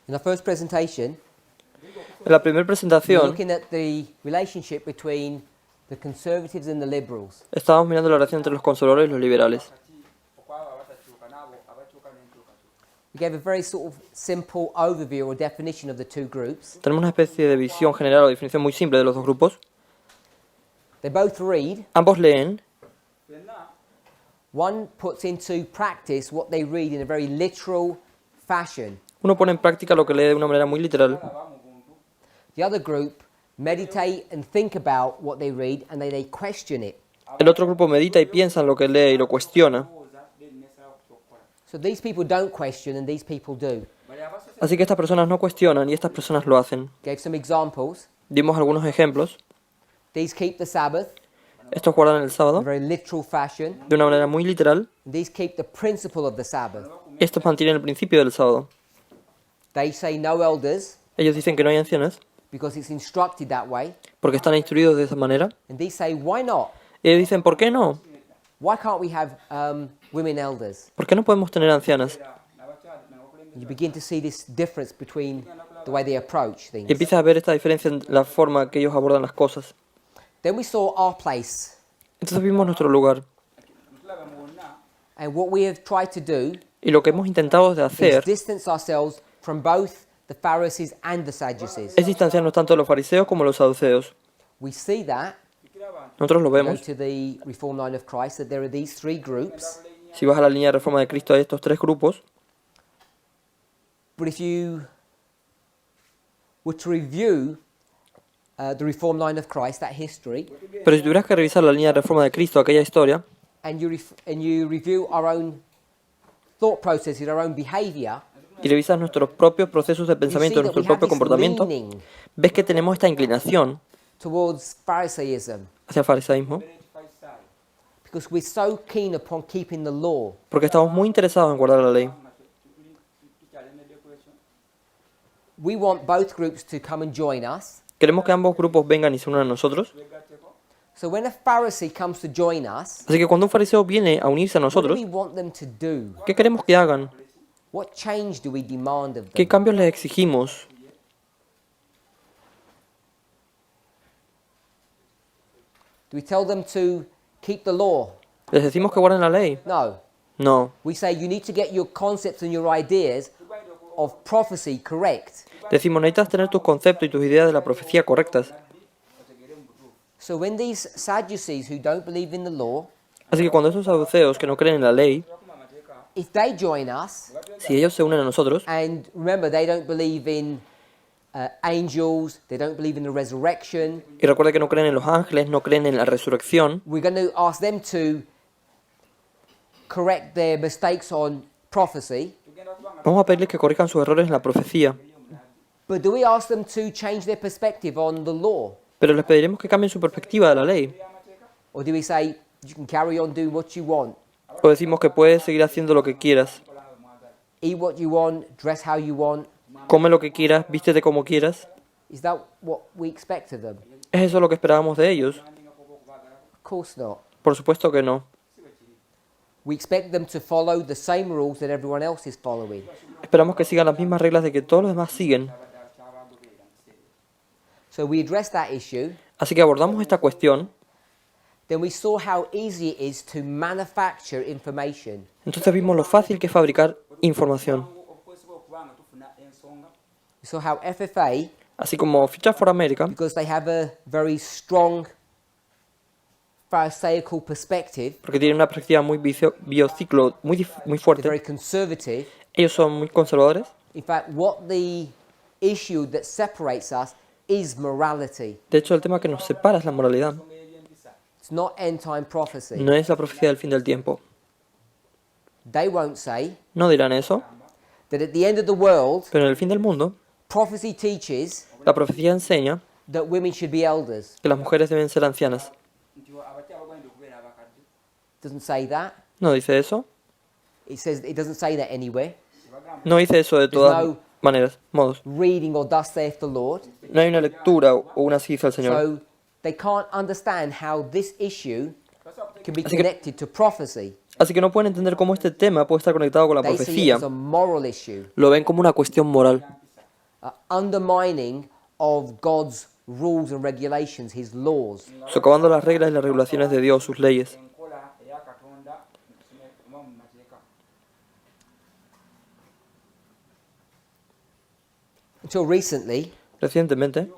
In our first presentation, En la primera we're presentación looking at the relationship between the conservatives and the liberals. estábamos mirando la relación entre los conservadores y los liberales. We gave a very sort of simple overview or definition of the two groups. Tenemos una especie de visión general o definición muy simple de los dos grupos. They both read. Ambos leen, One puts into practice what they read in a very literal fashion. uno pone en práctica lo que lee de una manera muy literal. The other group meditate and think about what they read and they question it. El otro grupo medita y piensa en lo que lee y lo cuestiona. So these people don't question and these people do. Así que estas personas no cuestionan y estas personas lo hacen. Gave some examples. Dimos algunos ejemplos. These keep the Sabbath Estos guardan el in a sábado very literal fashion. de una manera muy literal. These keep the principle of the Sabbath. Estos mantienen el principio del sábado. They say no elders Ellos dicen que no hay ancianos because it's instructed that way. porque están instruidos de esa manera. And these say, why not? Ellos dicen, ¿por qué no? Why can't we have women elders? ¿Por qué no podemos tener ancianas? And you begin to see this difference between the way they approach Y things. empiezas a ver esta diferencia en la forma que ellos abordan las cosas. Then we saw our place. Entonces vimos nuestro lugar. And what we have tried to do Y lo que hemos intentado de is hacer distance ourselves from both the Pharisees and the Sadducees. es distanciarnos tanto de los fariseos como de los saduceos. We see that, Nosotros lo go vemos. to the Reform line of Christ, that there are these three groups. Si vas a la línea de reforma de Cristo, hay estos tres grupos. But if you were to review the Reform line of Christ, that history, Pero si tuvieras que revisar la línea de reforma de Cristo, aquella historia, and you review our own thought processes, our own behavior, y revisas nuestros propios procesos de you see pensamiento, that nuestro we have propio this comportamiento, leaning ves que tenemos esta inclinación towards Pharisaism hacia el fariseísmo, because we're so keen upon keeping the law. porque estamos muy interesados en guardar la ley. We want both groups to come and join us. Queremos que ambos grupos vengan y se unan a nosotros. So when a Pharisee comes to join us, Así que cuando un fariseo viene a unirse a what do nosotros, we want them to do? ¿qué queremos que hagan? What change do we demand of ¿Qué them? cambios les exigimos? Do we tell them to keep the law? ¿Les decimos que guarden la ley? No. No. We say you need to get your concepts and your ideas of prophecy correct. Decimos, necesitas tener tus conceptos y tus ideas de la profecía correctas. So when these Sadducees who don't believe in the law, Así que cuando esos saduceos que no creen en la ley, if they join us, si ellos se unen a nosotros, and remember they don't believe in angels, they don't believe in the resurrection, y recuerda que no creen en los ángeles, no creen en la resurrección, we're going to ask them to correct their mistakes on prophecy. vamos a pedirles que corrijan sus errores en la profecía. But do we ask them to change their perspective on the law? Pero les pediremos que cambien su perspectiva de la ley. Or do we say you can carry on doing what you want, O decimos que puedes seguir haciendo lo que quieras. eat what you want, dress how you want? Come lo que quieras, vístete como quieras. Is that what we expect of them? ¿Es eso lo que esperábamos de ellos? Of course not. Por supuesto que no. We expect them to follow the same rules that everyone else is following. Esperamos que sigan las mismas reglas de que todos los demás siguen. So we addressed that issue. Así que abordamos esta cuestión. Then we saw how easy it is to manufacture information. Entonces vimos lo fácil que es fabricar información. We saw how FFA, Así como Fichas for America, because they have a very strong Pharisaical perspective, porque tienen una perspectiva muy biociclo, muy they're fuerte, very conservative. ellos son muy conservadores. In fact, what the issue that separates us is morality. De hecho, el tema que nos separa es la moralidad. It's not end time prophecy. No es la profecía del fin del tiempo. They won't say No dirán eso, that at the end of the world, pero en el fin del mundo, prophecy teaches la profecía enseña that women should be elders. que las mujeres deben ser ancianas. Doesn't say that. ¿No dice eso? It says it doesn't say that anywhere. No dice eso de todas maneras, modos. Reading or thus saith the Lord. No hay una lectura o una así dice el Señor. So they can't understand how this issue can be Así que- connected to prophecy. Así que no pueden entender cómo este tema puede estar conectado con la They see it profecía. as a moral issue. Lo ven como una cuestión moral. undermining of God's rules and regulations, His laws. socavando las reglas y las regulaciones de Dios, sus leyes. Until recently, Recientemente,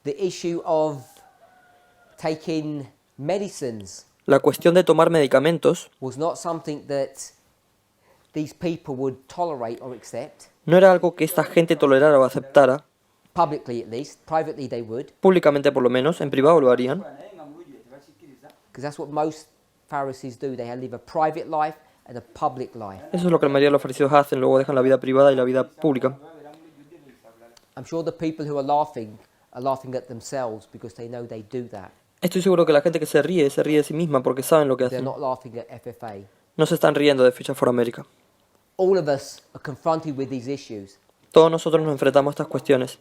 the issue of taking medicines la cuestión de tomar medicamentos was not something that these people would tolerate or accept, no era algo que esta gente tolerara o aceptara, publicly at least. Privately they would, públicamente por lo menos, en privado lo harían, because that's what most Pharisees do. They live a private life and a public life. eso es lo que la mayoría de los fariseos hacen, luego dejan la vida privada y la vida pública. I'm sure the people who are laughing at themselves because they know they do that. Estoy seguro que la gente que se ríe de sí misma porque saben lo que They're hacen. not laughing at FFA. No se están riendo de Future for America. All of us are confronted with these issues. Todos nosotros nos enfrentamos a estas cuestiones.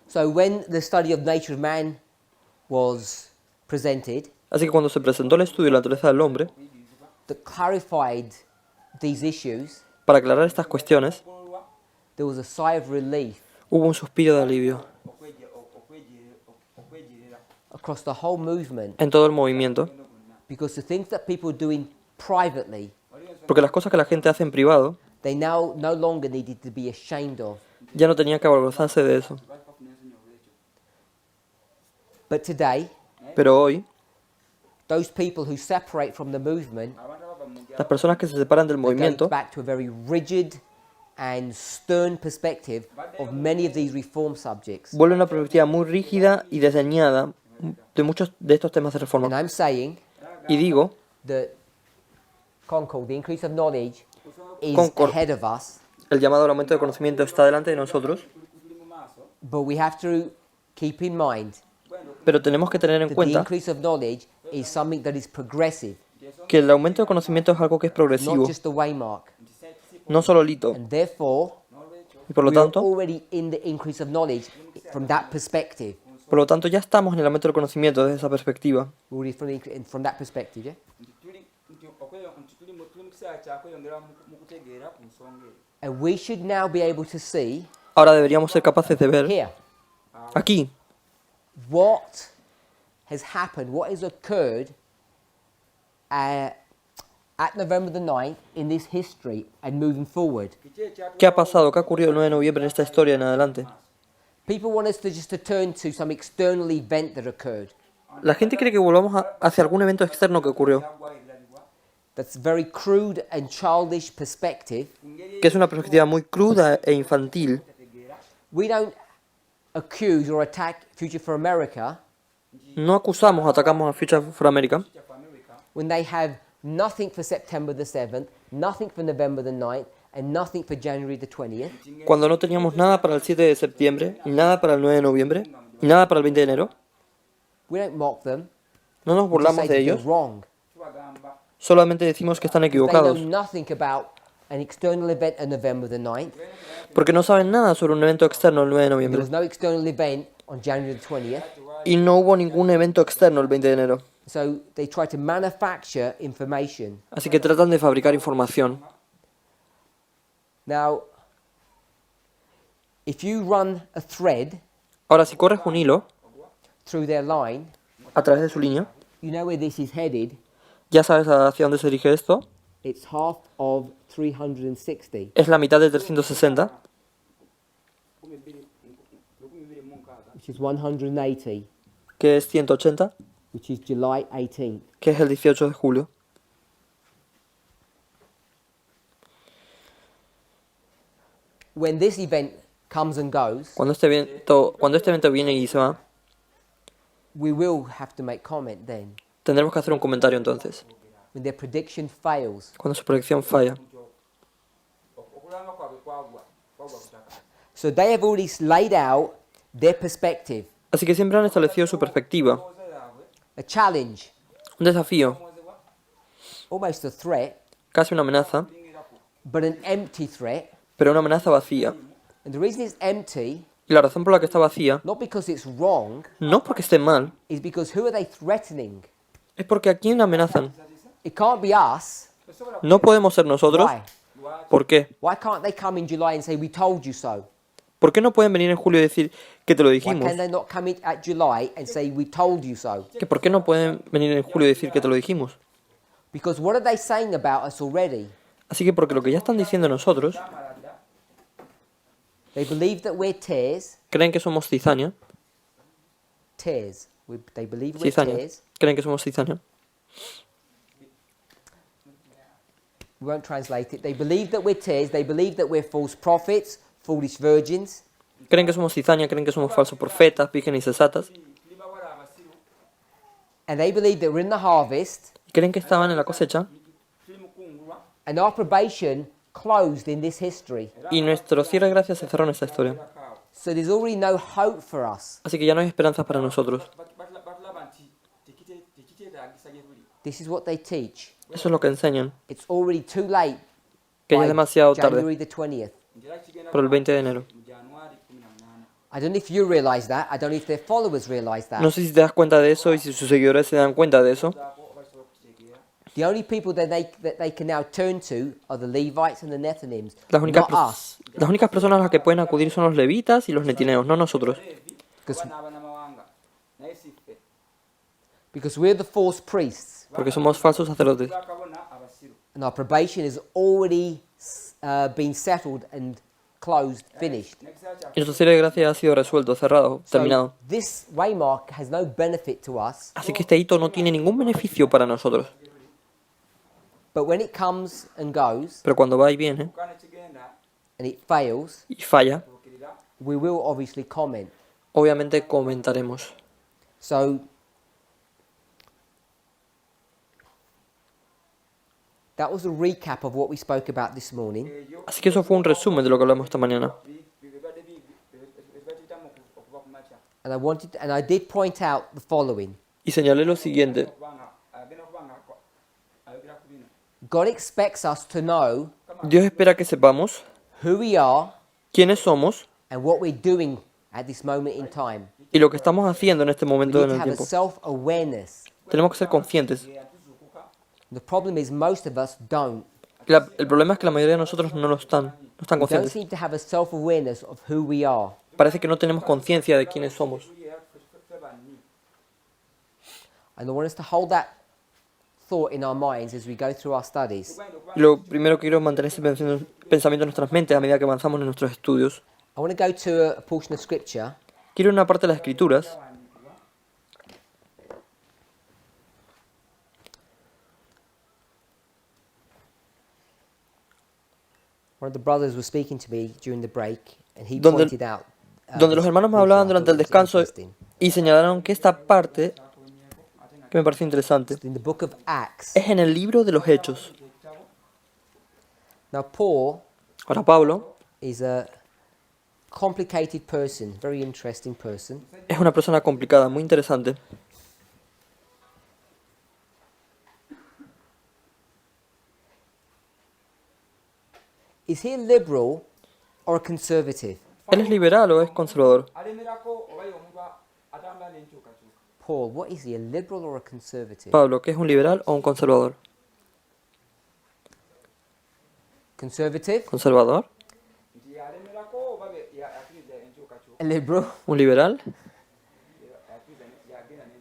So when the study of nature of man was presented, Así que cuando se presentó el estudio de la naturaleza del hombre, that clarified these issues, para aclarar estas cuestiones, there was a sigh of relief hubo un suspiro de alivio across the whole movement, en todo el movimiento, because the things that people are doing privately, porque las cosas que la gente hace en privado they now no longer needed to be ashamed of. ya no tenían que avergonzarse de eso. But today, Pero hoy, those people who separate from the movement las personas que se separan del go movimiento back to a very rigid and stern perspective of many of these reform subjects. vuelven a una perspectiva muy rígida y desdeñada de muchos de estos temas de And reforma. I'm saying Y digo, that Concord, the increase of knowledge, is Concord. ahead of us, el llamado al aumento de conocimiento está delante de nosotros, but we have to keep in mind pero tenemos que tener en that the cuenta increase of knowledge is something that is progressive, que el aumento de conocimiento es algo que es not progresivo, just a waymark. no solo lito. And therefore, Y por lo we are tanto, already in the increase of knowledge from that perspective. ya estamos en el aumento del conocimiento desde esa perspectiva. Already from that perspective, yeah? And we should now be able to see Ahora deberíamos ser capaces de ver here aquí what has happened, what has occurred at November the 9th in this history and moving forward. qué ha pasado, qué ha ocurrido el 9 de noviembre en esta historia en adelante. People want us to just to turn to some external event that occurred. La gente cree que volvamos hacia algún evento externo que ocurrió, That's a very crude and childish perspective. que es una perspectiva muy cruda e infantil. We don't accuse or attack Future for America No acusamos o atacamos a Future for America when they have nothing for September the 7th, nothing for November the 9th, and nothing for January the 20th. cuando no teníamos nada para el 7 de septiembre, ni nada para el 9 de noviembre, ni nada para el 20 de enero. We don't mock them. No nos We just burlamos say de that they're ellos, wrong. solamente decimos que están They know equivocados, nothing about an external event on November the 9th. porque no saben nada sobre un evento externo el 9 de There noviembre. was no external event on January the 20th. Y no hubo ningún evento externo el 20 de enero. So they try to manufacture information. Así que tratan de fabricar información. Now, if you run a thread Ahora, si corres un hilo through their line, a través de su línea, you know where this is headed. ya sabes hacia dónde se dirige esto. It's half of 360, Es la mitad de 360, which is 180, que es 180, which is July 18th. que es el 18 de julio. When this event comes and goes, Cuando este evento viene y se va, we will have to make comment then. tendremos que hacer un comentario entonces. When their prediction fails. Cuando su predicción falla. So they have already laid out their perspective, Así que siempre han establecido su perspectiva, a challenge, un desafío, almost a threat, casi una amenaza, but an empty threat. pero una amenaza vacía. And the reason it's empty, Y la razón por la que está vacía, not because it's wrong, no porque esté mal, is because who are they threatening? es porque a quién amenazan. It can't be us. No podemos ser nosotros. Why? ¿Por qué? Why can't they come in July and say, we told you so? ¿Por qué no pueden venir en julio y decir que te lo Why dijimos? can they not come in at July and say, we told you so? ¿Que por qué no pueden venir en julio y decir que te lo dijimos? Because what are they saying about us already? Así que porque lo que ya están diciendo nosotros, They believe that we're tares. creen que somos cizaña. Tares. They believe we're Cizaña. tares. Creen que somos cizaña. We won't translate it. They believe that we're tares. They believe that we're false prophets, foolish virgins. Creen que somos cizaña, creen que somos falsos profetas, vírgenes insensatas. And they believe that we're in the harvest. Creen que estaban en la cosecha And our probation closed in this history. y nuestro cierre de gracia se cerró en esta historia. So there's already no hope for us. Así que ya no hay esperanzas para nosotros. This is what they teach. Eso es lo que enseñan, It's already too late que ya by es demasiado tarde January the 20th. por el 20 de enero. I don't know if you realize that. I don't know if their followers realize that. No sé si te das cuenta de eso y si sus seguidores se dan cuenta de eso. The only people that they can now turn to are the Levites and the Nethinims, Las únicas, not us. las únicas personas a las que pueden acudir son los levitas y los netineos, no nosotros. Because we're the false priests. Porque somos falsos sacerdotes. And our probation has already been settled and closed, finished. Y nuestro cierre de gracia ha sido resuelto, cerrado, terminado. So this waymark has no benefit to us, Así que este hito no tiene ningún beneficio para nosotros. but when it comes and goes Pero cuando va y viene and it fails, y falla, we will obviously comment. obviamente comentaremos. So that was a recap of what we spoke about this morning. Así que eso fue un resumen de lo que hablamos esta mañana. And I did point out the following. Y señalé lo siguiente. God expects us to know Dios espera que sepamos who we are quiénes somos and what we're doing at this moment in time. y lo que estamos haciendo en este We momento need en to el have a tiempo. self-awareness. Tenemos que ser conscientes. The problem is most of us don't. El problema es que la mayoría de nosotros no están We don't conscientes. seem to have a self-awareness of who we are. Parece que no tenemos conciencia de quiénes somos. And I want us to hold that thought in our minds as we go through our studies. Y lo primero que quiero es mantener ese pensamiento en nuestras mentes a medida que avanzamos en nuestros estudios. I want to go to a portion of scripture Quiero ir a una parte de las escrituras One of the brothers was speaking to me during the break, and he Donde- pointed out. donde los hermanos me hablaban durante el descanso y señalaron que esta parte, que me parece interesante, In the book of Acts. es en el libro de los Hechos. Now, Paul Ahora Pablo is a complicated person, very interesting person. es una persona complicada, muy interesante. Is he a liberal or a conservative? ¿Él es liberal o es conservador? Paul, what is he, a liberal or a conservative? Pablo, ¿qué es un liberal o un conservador? Conservative? ¿Conservador? A liberal? ¿Un liberal?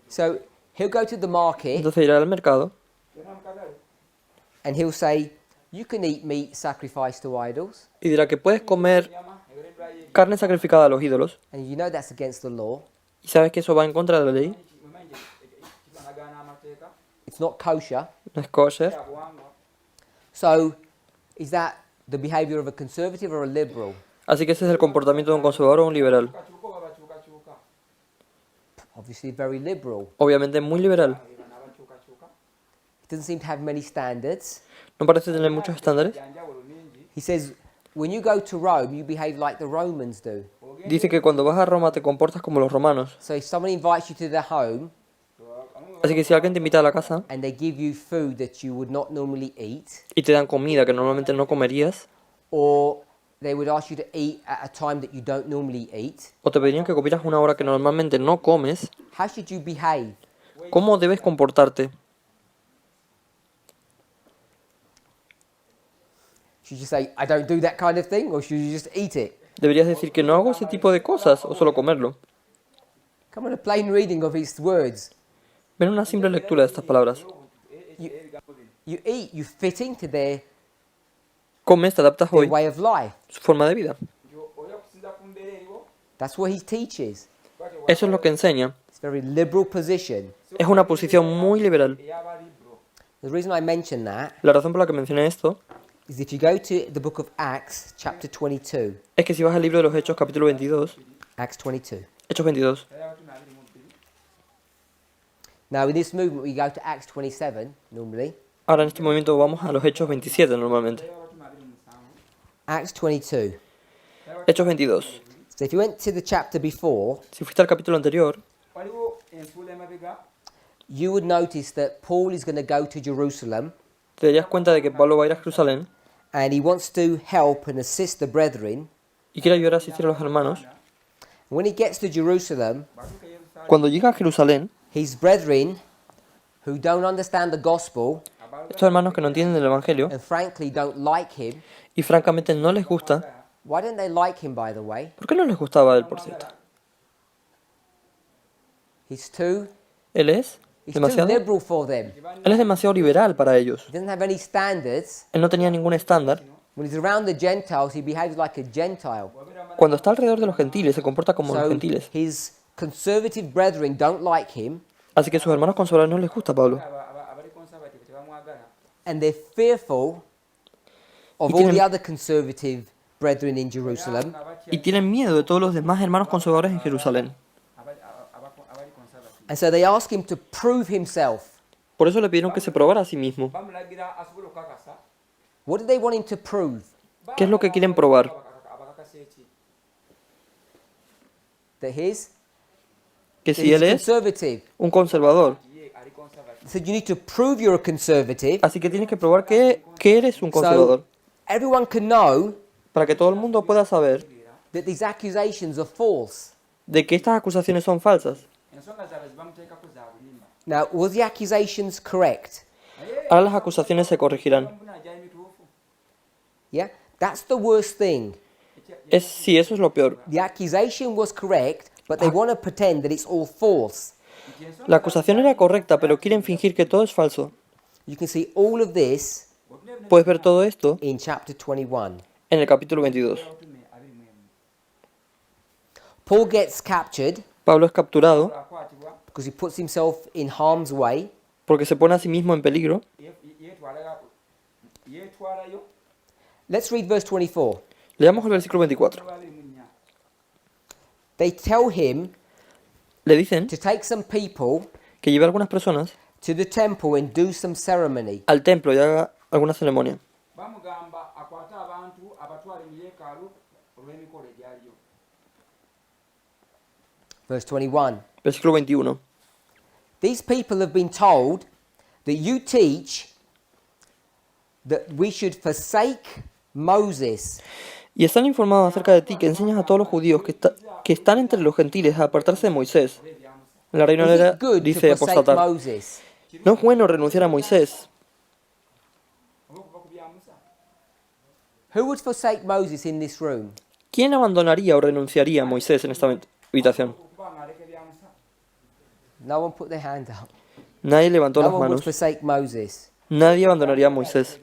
So he'll go to the market Entonces irá al mercado and he'll say, you can eat meat sacrificed to idols, y dirá que puedes comer carne sacrificada a los ídolos and you know that's against the law. y sabes que eso va en contra de la ley, It's not kosher. no es kosher. So is that the behavior of a conservative or a liberal? Así que ese es el comportamiento de un conservador o un liberal. Obviously very liberal. Obviamente muy liberal. He doesn't seem to have many standards. No parece tener muchos estándares. He says, when you go to Rome, you behave like the Romans do. Dice que cuando vas a Roma te comportas como los romanos. So if someone invites you to their home Así que si alguien te invita a la casa and they give you food that you would not normally eat, y te dan comida que normalmente no comerías, or they would ask you to eat at a time that you don't normally eat, o te pedirían que comieras una hora que normalmente no comes, how should you behave? ¿cómo debes comportarte? Should you say, I don't do that kind of thing, or should you just eat it? Deberías decir que no hago ese tipo de cosas o solo comerlo. Come on, a plain reading of his words. Ven una simple lectura de estas palabras. You eat, you fit into their Comes, te adaptas hoy way of life. su forma de vida. That's what he teaches. Eso es lo que enseña. It's a very liberal position. Es una posición muy liberal. The reason I mention that La razón por la que mencioné esto is if you go to the book of Acts, chapter 22, es que si vas al libro de los Hechos, capítulo 22, Acts 22. Hechos 22, Now, in this movement, we go to Acts 27 normally. ahora en este momento vamos a los Hechos 27 normalmente. Acts 22. Hechos 22. So, if you went to the chapter before, Si fuiste al capítulo anterior, you would notice that Paul is going to go to Jerusalem te darías cuenta de que Pablo va a ir a Jerusalén and he wants to help and assist the brethren. y quiere ayudar a asistir a los hermanos. When he gets to Jerusalem, Cuando llega a Jerusalén, his brethren who don't understand the gospel estos hermanos que no entienden el Evangelio and frankly don't like him. y francamente no les gusta, Why don't they like him, by the way? ¿por qué no les gustaba a él, por cierto? He's too Demasiado. liberal for them. Él es demasiado liberal para ellos. He doesn't have any standards. Él no tenía ningún estándar. When he's around the Gentiles, he behaves like a Gentile. Cuando está alrededor de los gentiles, se comporta como los So gentiles. his conservative brethren don't like him, Así que sus hermanos conservadores no les gusta a Pablo. and they're fearful of all the other conservative brethren in Jerusalem. Y tienen miedo de todos los demás hermanos conservadores en Jerusalén. And so they ask him to prove himself. Por eso le pidieron que se probara a sí mismo. What do they want him to prove? ¿Qué es lo que quieren probar? That he's Que si él es conservative. un conservador. So you need to prove you're a conservative. Así que tienes que probar que eres un conservador. Everyone can know Para que todo el mundo pueda saber that these accusations are false. de que estas acusaciones son falsas. Now, was the accusations correct? Ahora las acusaciones se corregirán. Yeah? That's the worst thing. Sí, eso es lo peor. The accusation was correct, but they want to pretend that it's all false. La acusación era correcta, pero quieren fingir que todo es falso. You can see all of this Puedes ver todo esto in chapter 21. en el capítulo 22. Paul gets captured Pablo es capturado because he puts himself in harm's way. porque se pone a sí mismo en peligro. Let's read verse 24. Leamos el versículo 24. They tell him Le dicen to take some people que lleve a algunas personas to the temple and do some ceremony. al templo y haga alguna ceremonia. Verse 21. Versículo 21. These people have been told that you teach that we should forsake Moses. Y están informados acerca de ti que enseñas a todos los judíos que están entre los gentiles a apartarse de Moisés. La Reina Is Valera it good to dice forsake apostatar. Moses? No es bueno renunciar a Moisés. Who would forsake Moses in this room? ¿Quién abandonaría o renunciaría a Moisés en esta habitación? No one put their hand up. Nadie levantó No las one would manos. forsake Moses. Nadie abandonaría a Moisés.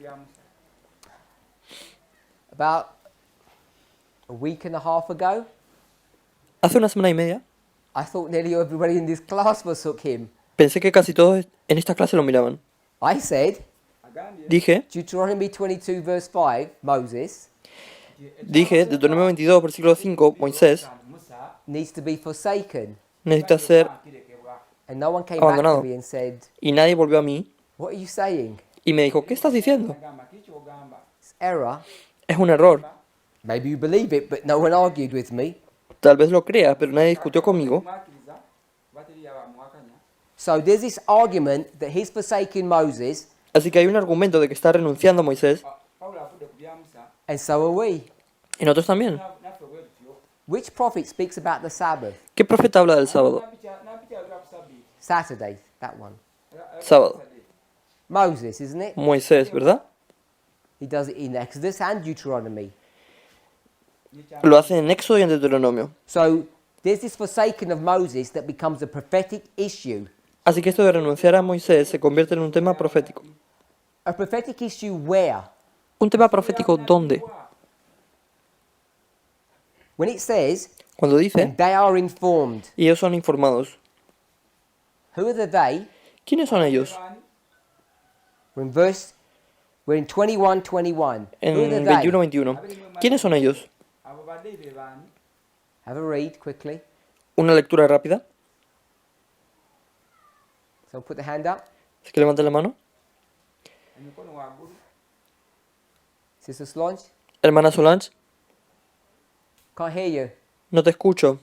About a week and a half ago, Hace una semana y media I thought nearly everybody in this class forsook him. pensé que casi todos en esta clase lo miraban. I said, Dije, Deuteronomy 22 verse 5, Moses Deuteronomio 22, versículo 5, Moisés needs to be forsaken. necesita ser, And no one came back abandonado. to me and said, y nadie volvió a mí what are you saying? y me dijo, ¿qué estás diciendo? It's error. Es un error. Maybe you believe it, but no one argued with me. Tal vez lo creas, pero nadie discutió conmigo. So there's this argument that he's forsaken Moses, Así que hay un argumento de que está renunciando a Moisés, and so are we. y nosotros también. Which prophet speaks about the Sabbath? ¿Qué profeta habla del sábado? Saturday, that one. Sábado. Moses, isn't it? Moisés, ¿verdad? He does it in Exodus and Deuteronomy. Lo hacen en Éxodo y en Deuteronomio. So there's this forsaking of Moses that becomes a prophetic issue. Así que esto de renunciar a Moisés se convierte en un tema profético. A prophetic issue where? ¿Un tema profético dónde? When it says, Cuando dice, and they are informed. y ellos son informados. Who are the they? ¿Quiénes son ellos? We're in 21:21. En Who are the they? 21:21. ¿Quiénes son ellos? Have a read quickly. Una lectura rápida. So put the hand up. Así que levanten la mano. Sister Solange, Hermana Solange, can't hear you. no te escucho.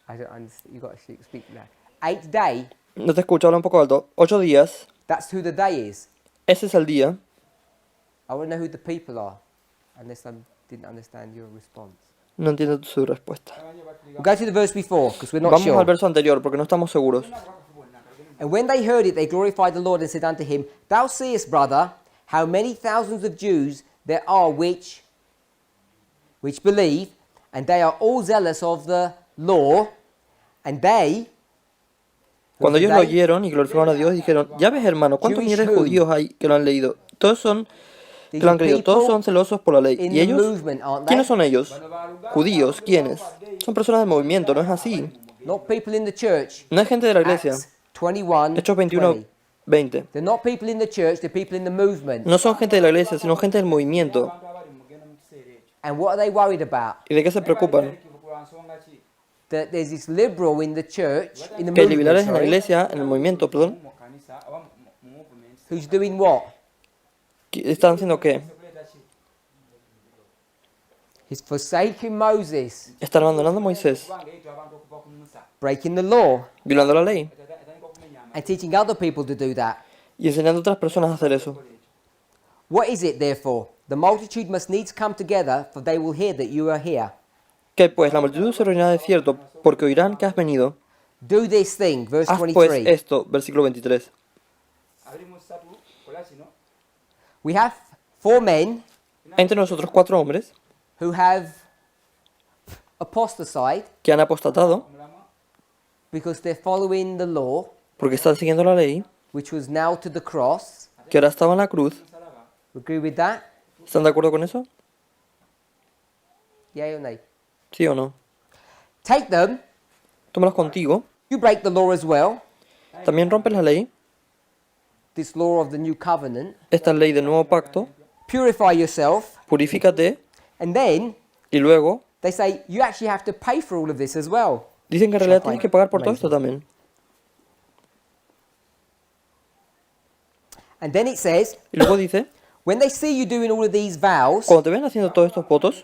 I don't understand. You got to speak now. 8th day. No te escucho, habla un poco alto. 8 días. That's who the day is. Ese es el día. I want to know who the people are, unless I didn't understand your response. No entiendo su respuesta. We'll go to the verse before, because we're not Vamos sure. al verso anterior porque no estamos seguros. And when they heard it, they glorified the Lord and said unto him, Thou seest, brother, how many thousands of Jews there are which believe, and they are all zealous of the law, and they... Cuando ellos lo oyeron y glorificaron a Dios, dijeron, ya ves hermano, ¿cuántos Jewish miles de who? judíos hay que lo han leído? Todos son, que These lo are han creído, todos people son celosos por la ley. in ¿Y the ellos? movement, aren't they? ¿Quiénes son ellos? Judíos, ¿quiénes? Son personas del movimiento, ¿no es así? Not people in the church. No es gente de la iglesia. Acts 21, Hechos 21, 20. 20. They're not people in the church, they're people in the movement. No son gente de la iglesia, sino gente del movimiento. And what are they worried about? ¿Y de qué se preocupan? That there's this liberal in the church, in the Que hay movement, liberales en la sorry, iglesia, en el movimiento, perdón, who's doing what? que están haciendo qué? He's forsaking Moses, Están abandonando a Moisés, breaking the law, violando la ley and teaching other people to do that. y enseñando a otras personas a hacer eso. What is it, therefore? The multitude must needs come together, for they will hear that you are here. ¿Qué pues? La multitud se reunirá de cierto, porque oirán que has venido. Do this thing, verse Haz pues 23. esto, versículo 23. We have 4 men Entre nosotros 4 hombres who have apostatized que han apostatado because they're following the law, porque están siguiendo la ley, which was nailed to the cross. que ahora estaban en la cruz. Agree with that? ¿Están de acuerdo con eso? Yea or nay? ¿Sí o no? Take them. Tómalos contigo. You break the law as well. También rompes la ley, This law of the new covenant. esta ley del nuevo pacto. Purify yourself. Purifícate And then y luego they say you actually have to pay for all of this as well. dicen que en realidad tienes que pagar por todo esto también. And then it says, Y luego dice, when they see you doing all of these vows, cuando te ven haciendo todos estos votos,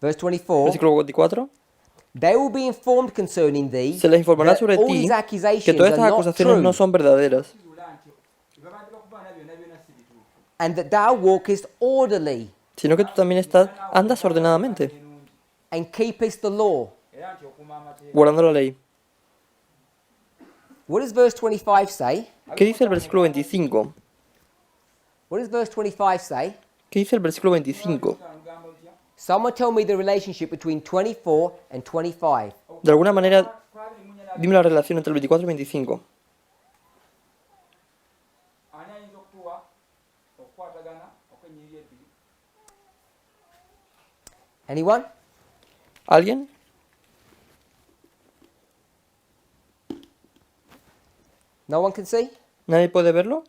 verse 24, versículo 24, they will be informed concerning thee se les informará that sobre all ti these que accusations todas are estas not acusaciones true, no son verdaderas and that thou walkest orderly sino que tú también andas ordenadamente, and keepest the law. guardando la ley. What does verse 25 say? ¿Qué dice el versículo 25? What does verse 25 say? ¿Qué dice el versículo 25? Someone tell me the relationship between 24 and 25. De alguna manera, dime la relación entre el 24 y el 25. Anyone? ¿Alguien? No one can see? ¿Nadie puede verlo?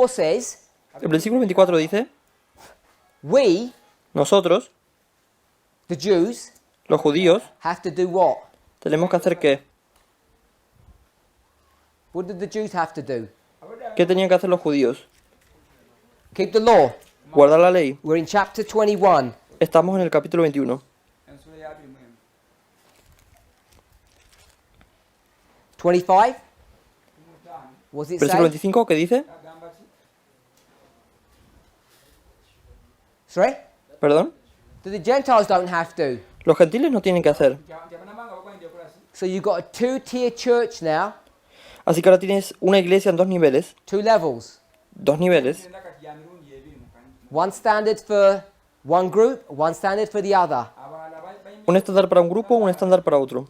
Says, El versículo 24 dice, we, nosotros, the Jews, los judíos, have to do what? tenemos que hacer ¿qué? What did the Jews have to do? ¿Qué tenían que hacer los judíos? Keep the law. Guardar la ley. We're in chapter 21. Estamos en el capítulo 21. 25? Was it Versículo say? 25, ¿qué dice? Sorry? ¿Perdón? The Gentiles don't have to. Los gentiles no tienen que hacer. So you've got a two-tier church now, Así que ahora tienes una iglesia en dos niveles. two levels. Dos niveles. One standard for one group, one standard for the other. Un estándar para un grupo, un estándar para otro.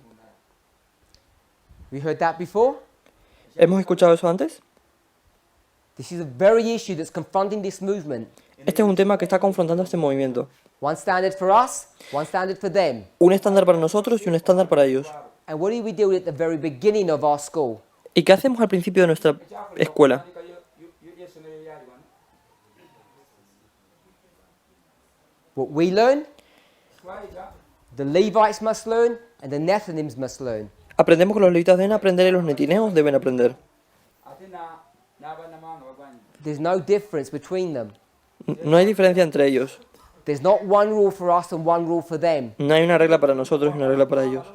We heard that before? ¿Hemos escuchado eso antes? This is a very issue that's confronting this movement. Este es un tema que está confrontando este movimiento. One standard for us, one standard for them. Un estándar para nosotros y un estándar para ellos. And what do we do at the very beginning of our school? ¿Y qué hacemos al principio de nuestra escuela? What we learn, the Levites must learn, and the Nethinims must learn. Aprendemos que los levitas deben aprender y los netineos deben aprender. There's no difference between them. No hay diferencia entre ellos. There's not one rule for us and one rule for them. No hay una regla para nosotros y una regla para ellos.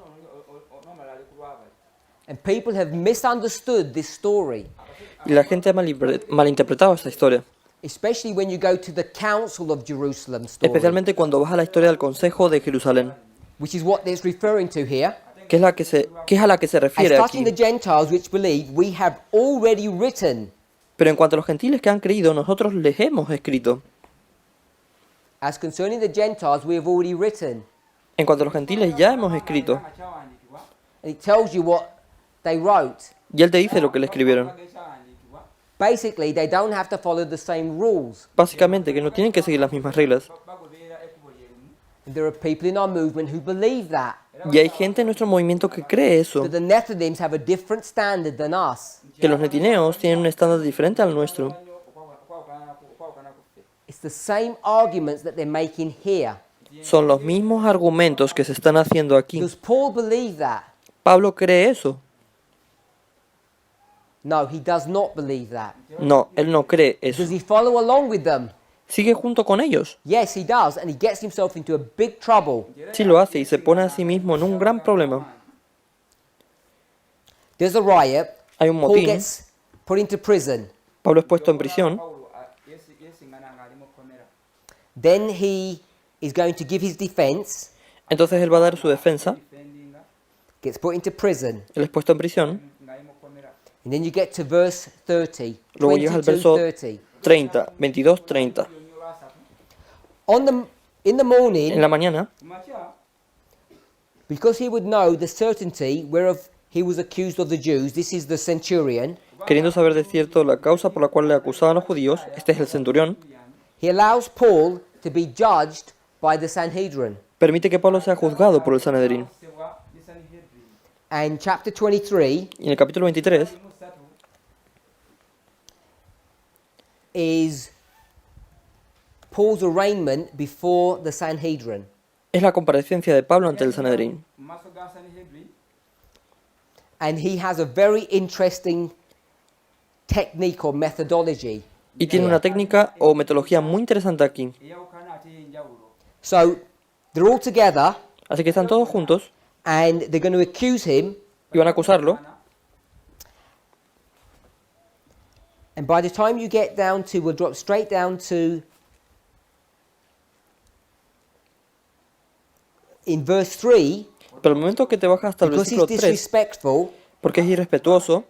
And people have misunderstood this story, Y la gente ha malinterpretado esta historia. especially when you go to the Council of Jerusalem story, Especialmente cuando vas a la historia del Consejo de Jerusalén, which is what it's referring to here. que es a la que se As refiere touching the aquí. Gentiles which believe, we have already written, Pero en cuanto a los gentiles que han creído, nosotros les hemos escrito. as concerning the Gentiles, we have already written. En cuanto a los gentiles, ya hemos escrito. And it tells you what they wrote. Y él te dice lo que le escribieron. Basically, they don't have to follow the same rules. Básicamente, que no tienen que seguir las mismas reglas. And there are people in our movement who believe that. Y hay gente en nuestro movimiento que cree eso, That the Nethinims have a different standard than us. que los netineos tienen un estándar diferente al nuestro. It's the same arguments that they're making here. Son los mismos argumentos que se están haciendo aquí. Does Paul believe that? Pablo cree eso. No, he does not believe that. No, él no cree eso. Does he follow along with them? Sigue junto con ellos. Yes, he does, and he gets himself into a big trouble. Sí lo hace y se pone a sí mismo en un gran problema. There's a riot. Hay un Paul motín. gets put into prison. Pablo es puesto en prisión. Then he is going to give his defense, Entonces él va a dar su defensa. gets put into prison. Él es puesto en prisión. And then you get to verse 30, Luego llegas al 22, verso 30. 30, 22, 30. In the morning, En la mañana, because he would know the certainty whereof he was accused of the Jews, this is the centurion, queriendo saber de cierto la causa por la cual le acusaban los judíos, este es el centurión, he allows Paul to be judged by the Sanhedrin. permite que Pablo sea juzgado por el Sanedrín. And chapter 23 Y en el capítulo 23 is Paul's arraignment before the Sanhedrin. es la comparecencia de Pablo ante el Sanedrín. And he has a very interesting technique or methodology. Y tiene una técnica o metodología muy interesante aquí. So they're all together Así que están todos juntos and they're going to accuse him. y van a acusarlo. And by the time you get down to, we'll drop straight down to, in verse 3, Pero el momento que te bajas hasta el because he's versículo 3, disrespectful, porque es irrespetuoso,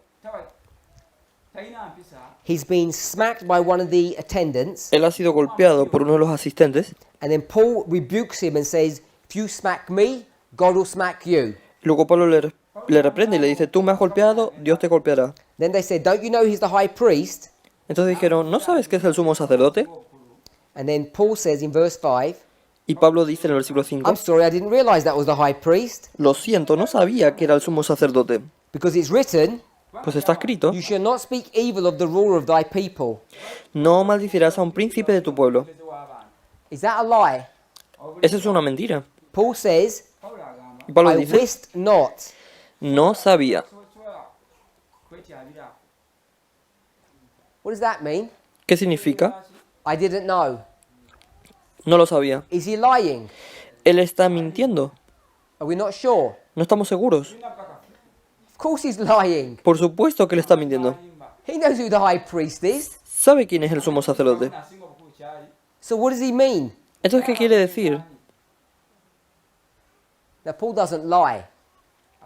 he's been smacked by one of the attendants. él ha sido golpeado por uno de los asistentes. And then Paul rebukes him and says, if you smack me, God will smack you. Luego Pablo le reprende y le dice, tú me has golpeado, Dios te golpeará. Then they said, don't you know he's the high priest? Entonces dijeron, ¿no sabes que es el sumo sacerdote? And then Paul says in verse 5, Y Pablo dice en el versículo 5, I'm sorry, I didn't realize that was the high priest. lo siento, no sabía que era el sumo sacerdote. Because it's written, Pues está escrito, you shall not speak evil of the ruler of thy people. no maldicirás a un príncipe de tu pueblo. Is that a lie? Esa es una mentira. Paul says, Y Pablo I dice, wist not. no sabía. What does that mean? ¿Qué significa? I didn't know. No lo sabía. Is he lying? Él está mintiendo. Are we not sure? No estamos seguros. Of course he's lying. Por supuesto que él está mintiendo. He knows who the high priest is. ¿Sabe quién es el sumo sacerdote? So what does he mean? Entonces, ¿qué quiere decir? Now Paul doesn't lie.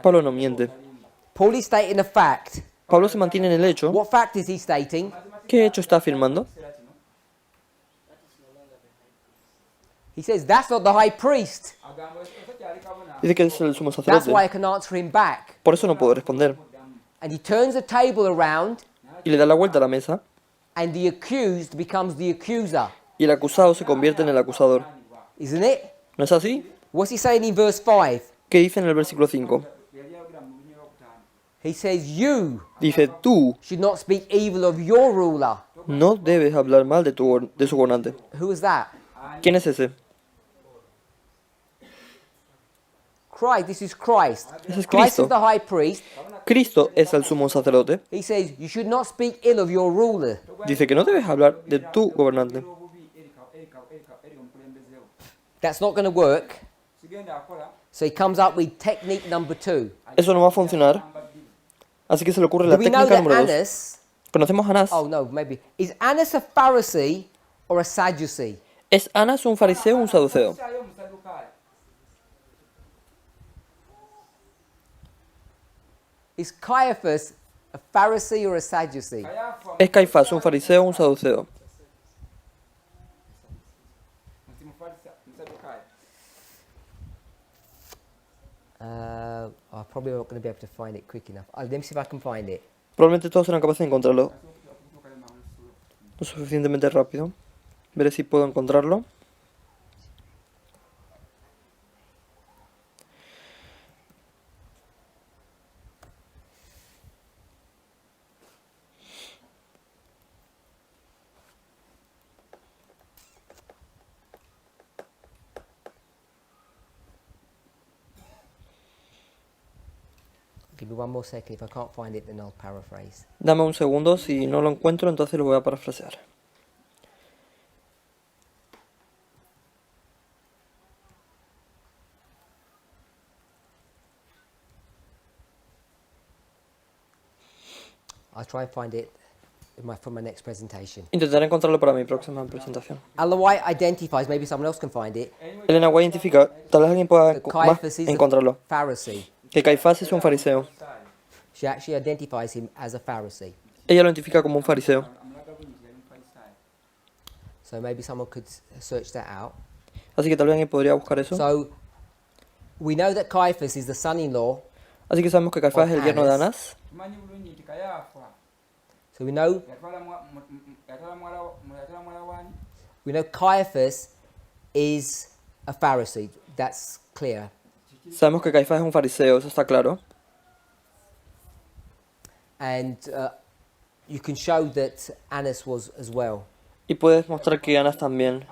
Pablo no miente. Paul is stating a fact. Pablo se mantiene en el hecho. What fact is he stating? ¿Qué hecho está afirmando? He says, that's not the high priest. Dice que es el sumo That's sacerdote. why I can answer him back. Por eso no puedo responder. And he turns the table around, Y le da la vuelta a la mesa. and the accused becomes the accuser. Y el acusado se convierte en el acusador. Isn't it? ¿No es así? What's he saying in verse 5? ¿Qué dice en el versículo 5? He says, you Dice, tú should not speak evil of your ruler. no debes hablar mal de su gobernante. Who is that? ¿Quién es ese? Christ. This is Christ. Ese es Christ Cristo. is the high priest. Cristo es el sumo sacerdote. He says, you should not speak ill of your ruler. Dice que no debes hablar de tu gobernante. That's not going to work. So he comes up with technique number 2. Eso no va a funcionar. Así que se le ocurre la Do we know técnica that número 2. Annas, ¿Conocemos a Anás? oh no, maybe, is Annas a Pharisee or a Sadducee? ¿Es Anás un fariseo o un saduceo? Is Caiaphas a Pharisee or a Sadducee? ¿Es Caifás un fariseo o un saduceo? I'm probably not going to be able to find it quick enough. Let me see if I can find it. Probablemente todos serán capaces de encontrarlo lo suficientemente rápido. Veré si puedo encontrarlo. Give me one more second. If I can't find it, then I'll paraphrase. Dame un segundo, si no lo encuentro, entonces lo voy a parafrasear. I'll try and find it for my next presentation. Intentaré encontrarlo para mi próxima presentación. Ellen White identifies, maybe someone else can find it, Elena White identifica, tal vez alguien pueda that más Caiaphas is encontrarlo, a Pharisee. que Caifás es un fariseo. She actually identifies him as a Pharisee. Ella lo identifica como un fariseo. So maybe someone could search that out. Así que tal vez alguien podría buscar eso. So we know that Caiaphas is the son-in-law. Así que sabemos que Caifás es el yerno de Anás. So we know Caiaphas is a Pharisee. That's clear. Sabemos que Caifás es un fariseo, eso está claro. And you can show that Annas was as well. Y puedes mostrar que Anás también.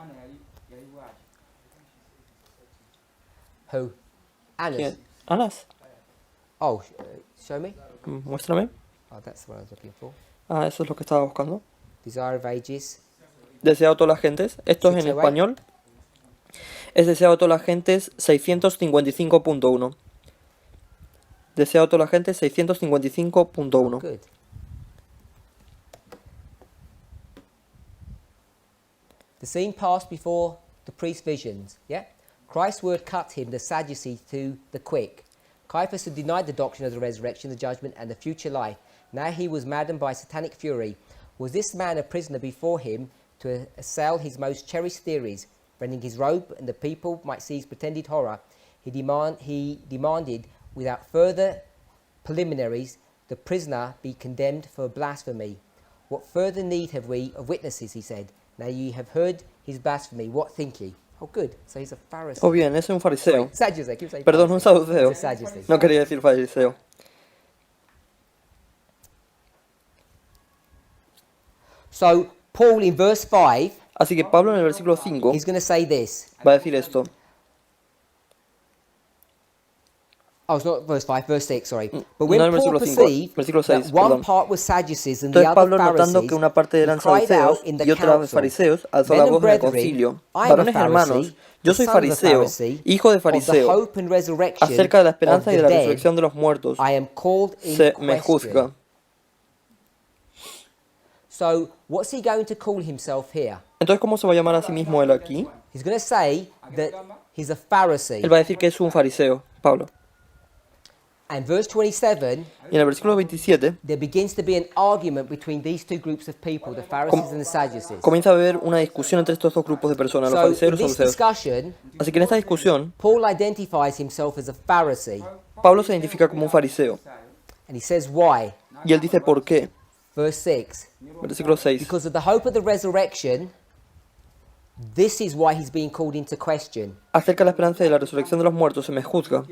Who? Annas. ¿Quién? Anás, Oh, show me. muéstrame. Oh, that's what I was looking for. Ah, eso es lo que estaba buscando. Desire of Ages. Deseado a todas las gentes. Esto es en 608. español. Es deseado a todas las gentes 655.1. Deseado a todas las gentes 655.1. Good. The scene passed before the priest's visions. Yeah? Christ's word cut him, the Sadducee, to the quick. Caiaphas had denied the doctrine of the resurrection, the judgment, and the future life. Now he was maddened by satanic fury. Was this man a prisoner before him to assail his most cherished theories? Rending his robe and the people might see his pretended horror, he demanded, without further preliminaries, the prisoner be condemned for blasphemy. What further need have we of witnesses, he said. Now ye have heard his blasphemy. What think ye? Oh, good. So he's a Pharisee. Oh, bien, ese es un fariseo. Sadducee, I keep saying Perdón, un Pharisee. saduceo. It's a Sadducee. No quería decir fariseo. So Paul in verse 5, Así que Pablo en el versículo 5 he's going to say this. va a decir esto. Oh, it's not verse 5, verse 6, sorry. But when No, el Paul versículo 5, perceived versículo 6, that one perdón. part was Sadducees and the Entonces other Pablo, notando Pharisees, que una parte eran he cried out saduceos in the y otra council, fariseos, alzó Men la and voz en el brethren, concilio. I am a Varones Pharisee, hermanos, yo the soy son of a fariseo, Pharisee, hijo de of the fariseo. hope and resurrection Acerca de la of esperanza y the de la dead, resurrección de los muertos, I am called in se me question. juzga. So, what's he going to call himself here? Entonces, ¿cómo se va a llamar a sí mismo él aquí? He's going to say that he's a Pharisee. Él va a decir que es un fariseo, Pablo. And verse 27, Y en el versículo 27 there begins to be an argument between these two groups of people, the Pharisees and the Sadducees. comienza a haber una discusión entre estos dos grupos de personas, los So fariseos y in los this saduceos. discussion, Así que en esta discusión, Paul identifies himself as a Pharisee, Pablo se identifica como un fariseo. and he says why. Y él dice por qué. Verse 6, Versículo 6. because of the hope of the resurrection, this is why he's being called into question. Acerca de la esperanza de la resurrección de los muertos se me juzga.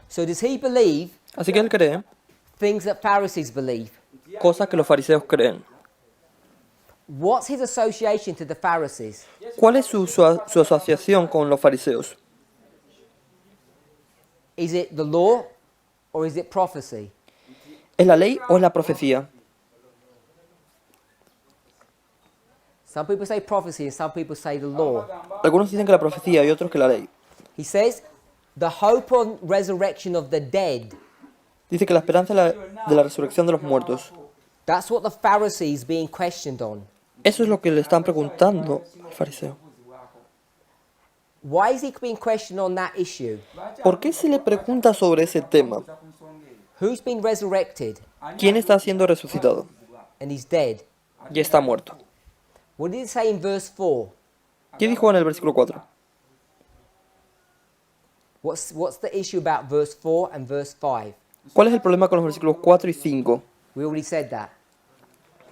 So does he believe Así que él cree things that Pharisees believe? cosas que los fariseos creen. What's his association to the Pharisees? ¿Cuál es su asociación con los fariseos? Is it the law or is it prophecy? ¿Es la ley o es la profecía? Some people say prophecy and some people say the law. Algunos dicen que la profecía y otros que la ley. He says the hope on resurrection of the dead. Dice que la esperanza de la resurrección de los muertos. That's what the Pharisees being questioned on. Eso es lo que le están preguntando al fariseo. Why is he being questioned on that issue? ¿Por qué se le pregunta sobre ese tema? Who's been resurrected ¿Quién está siendo resucitado? and he's dead? Y está muerto. What did it say in verse 4? ¿Qué dijo en el versículo 4? What's the issue about verse 4 and verse 5? ¿Cuál es el problema con los versículos 4 y 5? We already said that.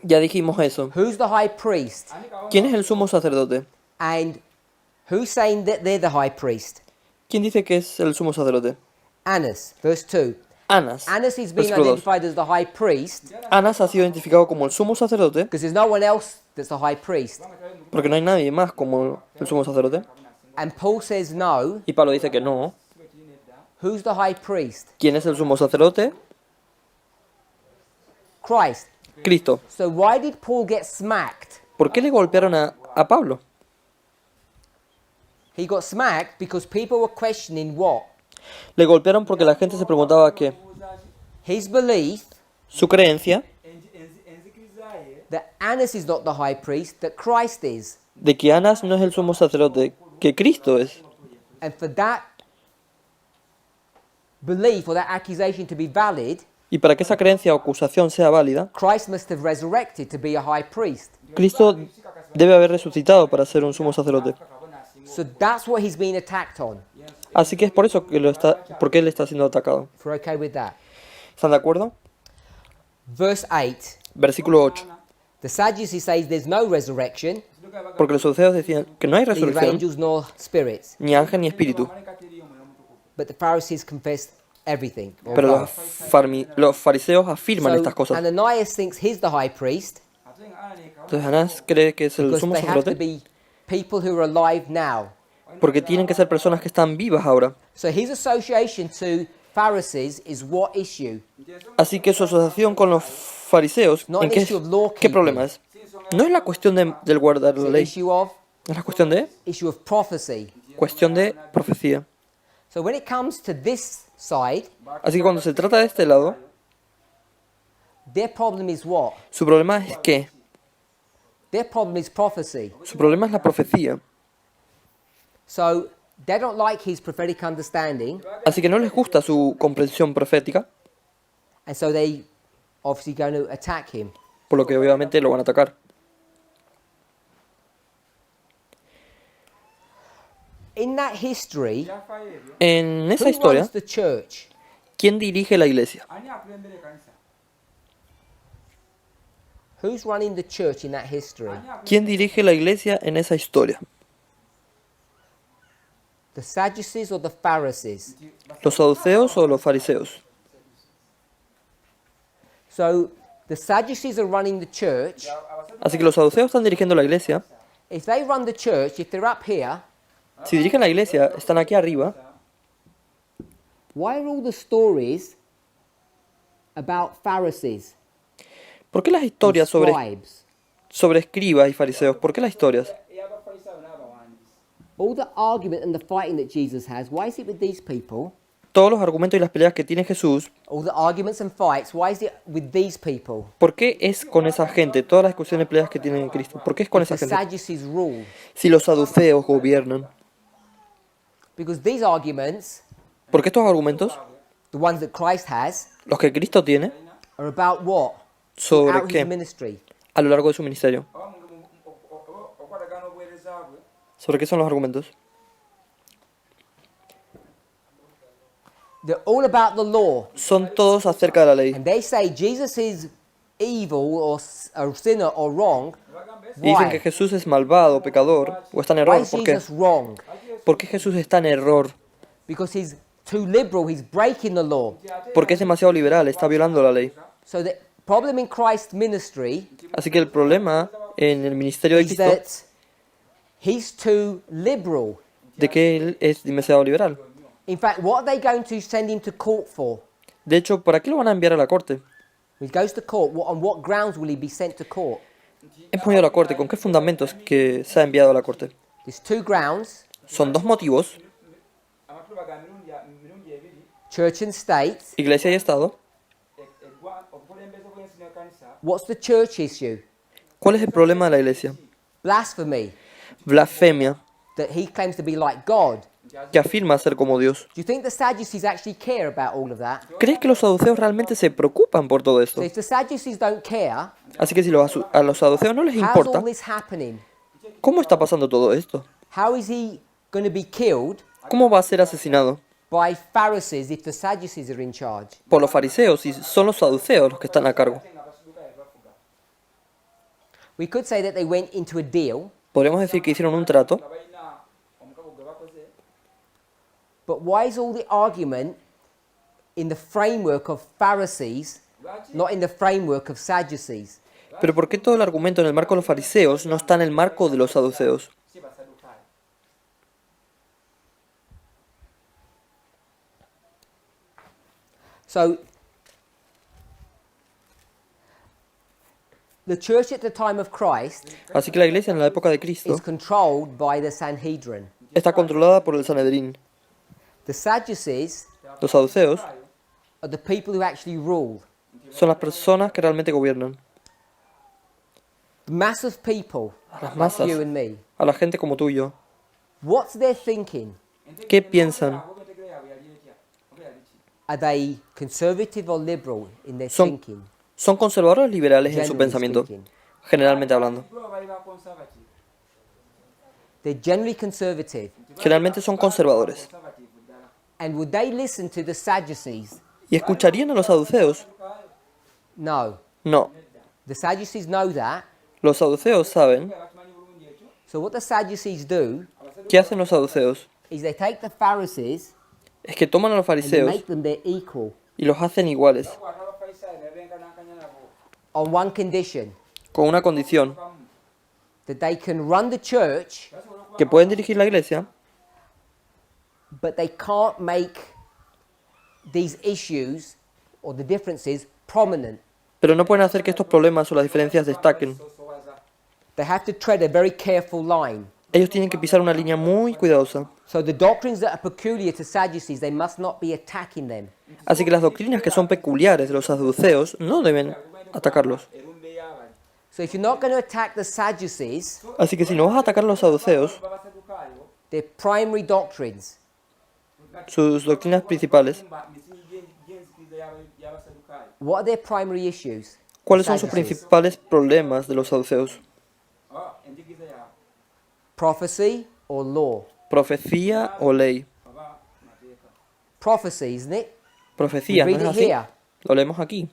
Ya dijimos eso. Who's the high priest? ¿Quién es el sumo sacerdote? And who's saying that they're the high priest? ¿Quién dice que es el sumo sacerdote? Annas, verse 2. Anas. Annas is being Versículo 2. identified as the high priest Anas ha sido identificado como el sumo sacerdote because there's no one else that's the high priest. porque no hay nadie más como el sumo sacerdote. And Paul says no. Y Pablo dice que no. Who's the high priest? ¿Quién es el sumo sacerdote? Christ. Cristo. So why did Paul get smacked? ¿Por qué le golpearon a Pablo? He got smacked because people were questioning what? Le golpearon porque la gente se preguntaba que His belief su creencia that Annas is not the high priest, that Christ is. de que Anas no es el sumo sacerdote, que Cristo es. And for that belief or that accusation to be valid, Y para que esa creencia o acusación sea válida, Christ must have resurrected to be a high priest. Cristo debe haber resucitado para ser un sumo sacerdote. So that's what he's being attacked on. Así que es por eso que porque él está siendo atacado. If we're okay with that. ¿Están de acuerdo? Verse 8. Versículo 8. The Sadducees say there's no resurrection, Porque los saduceos decían que no hay neither resurrección, angels nor spirits. ni ángel ni espíritu. But the Pharisees confess everything. or Pero both. los fariseos afirman estas So cosas. Ananias thinks he's the high priest Entonces Anás cree que es el because sumo they have to sacerdote be people who are alive now. porque tienen que ser personas que están vivas ahora. So his association to Pharisees is what issue? Así que su asociación con los fariseos, Not ¿en an qué, issue of law qué keeping. problema es? No es la cuestión del guardar It's la an ley, issue of es la cuestión de prophecy. profecía. So when it comes to this side, Así que cuando se trata de este lado, their problem is what? su problema es que Their problem is prophecy. su problema es la profecía. So they don't like his prophetic understanding, Así que no les gusta su comprensión profética, and so they obviously going to attack him. por lo que obviamente lo van a atacar. In that history, En esa who historia, runs the church? ¿quién dirige la iglesia? Who's running the church in that history? ¿Quién dirige la iglesia en esa historia? The Sadducees or the Pharisees? ¿Los saduceos o los fariseos? So the Sadducees are running the church. Así que los saduceos están dirigiendo la iglesia. If they run the church, if they're up here, Si dirigen la iglesia, están aquí arriba. why are all the stories about Pharisees, ¿Por qué las and historias scribes? sobre escribas y fariseos? ¿Por qué las historias? All the argument and the fighting that Jesus has, why is it with these people? Todos los argumentos y las peleas que tiene Jesús, All the arguments and fights, why is it with these people? ¿por qué es con esa gente? Todas las discusiones y peleas que tiene Cristo, ¿por qué es con esa The gente? Sadducees rule. Si los saduceos gobiernan. Because these arguments Porque estos argumentos the ones that Christ has, los que Cristo tiene, are about what? ¿sobre Throughout his qué? ministry. A lo largo de su ministerio. ¿Sobre qué son los argumentos? They're all about the law. Son todos acerca de la ley. And they say Jesus is evil or a sinner or wrong. Y dicen que Why? Jesús es malvado, pecador, o está en Why error. is ¿Por qué? Jesus wrong? ¿Por qué Jesús está en error? Because he's too liberal, he's breaking the law. Porque es demasiado liberal, está violando la ley. So the problem in Christ's ministry Así que el problema en el ministerio de is Cristo that he's too liberal. de que Él es demasiado liberal. In fact, what are they going to send him to court for? De hecho, ¿para qué lo van a enviar a la corte? When he goes to court, on what grounds will he be sent to court? Hemos ido a la corte. ¿Con qué fundamentos que se ha enviado a la corte? There's two grounds, Son dos motivos, church and state. iglesia y Estado. What's the church issue? ¿Cuál es el problema de la iglesia? Blasphemy, Blasfemia, that he claims to be like God. que afirma ser como Dios. Do you think the Sadducees actually care about all of that? ¿Crees que los saduceos realmente se preocupan por todo esto? So if the Sadducees don't care, Así que si a los saduceos no les how's importa, all this happening? ¿cómo está pasando todo esto? How is he going to be killed ¿Cómo va a ser asesinado? by Pharisees if the Sadducees are in charge? Por los fariseos, y son los saduceos los que están a cargo. We could say that they went into a deal, Podríamos decir que hicieron un trato, but why is all the argument in the framework of Pharisees, not in the framework of Sadducees? pero ¿por qué todo el argumento en el marco de los fariseos no está en el marco de los saduceos? So, the church at the time of Christ Así que la iglesia en la época de is Cristo controlled by the Sanhedrin. está controlada por el Sanedrín. The Sadducees Los saduceos are the people who actually rule. son las personas que realmente gobiernan. The mass of people, A las like masas, you and me. a la gente como tú y yo. What's their thinking? ¿Qué piensan? Are they conservative or liberal in their Son- thinking? Son conservadores o liberales en su Generally pensamiento, speaking. generalmente hablando. They're generally conservative. Generalmente son conservadores. And would they listen to the Sadducees? ¿Y escucharían a los saduceos? No. No. The Sadducees know that. Los saduceos saben. So what the Sadducees do ¿Qué hacen los saduceos? is they take the Pharisees Es que toman a los and they fariseos make them their equal y los hacen iguales, on one condition, con una condición, that they can run the church, que pueden dirigir la iglesia, but they can't make these issues or the differences prominent. pero no pueden hacer que estos problemas o las diferencias destaquen. They have to tread a very careful line. Ellos tienen que pisar una línea muy cuidadosa. So the doctrines that are peculiar to Sadducees, they must not be attacking them. Así que las doctrinas que son peculiares de los saduceos no deben atacarlos. So if you're not going to attack the Sadducees, Así que si no vas a atacar a los saduceos, their primary doctrines, sus doctrinas principales, what are their primary issues? ¿cuáles son sus Sadducees. principales problemas de los saduceos? Prophecy or law? ¿Profecía o ley? Prophecy, isn't it? Profecía, ¿no Read es it así? here. Lo leemos aquí.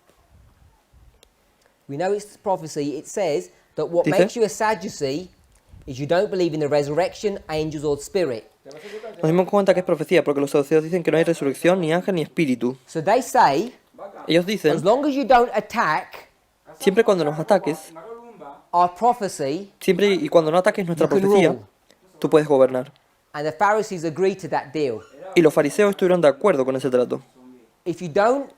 We know it's prophecy. It says that what Dice- makes you a Sadducee is you don't believe in the resurrection, angels, or spirit. Nos dimos cuenta que es profecía porque los saduceos dicen que no hay resurrección, ni ángel, ni espíritu. So they say, Ellos as dicen, long as you don't attack siempre cuando nos ataques, our prophecy, siempre y cuando no ataques nuestra You can profecía, rule. tú puedes gobernar. and the Pharisees agreed to that deal. Y los fariseos estuvieron de acuerdo con ese trato. If you don't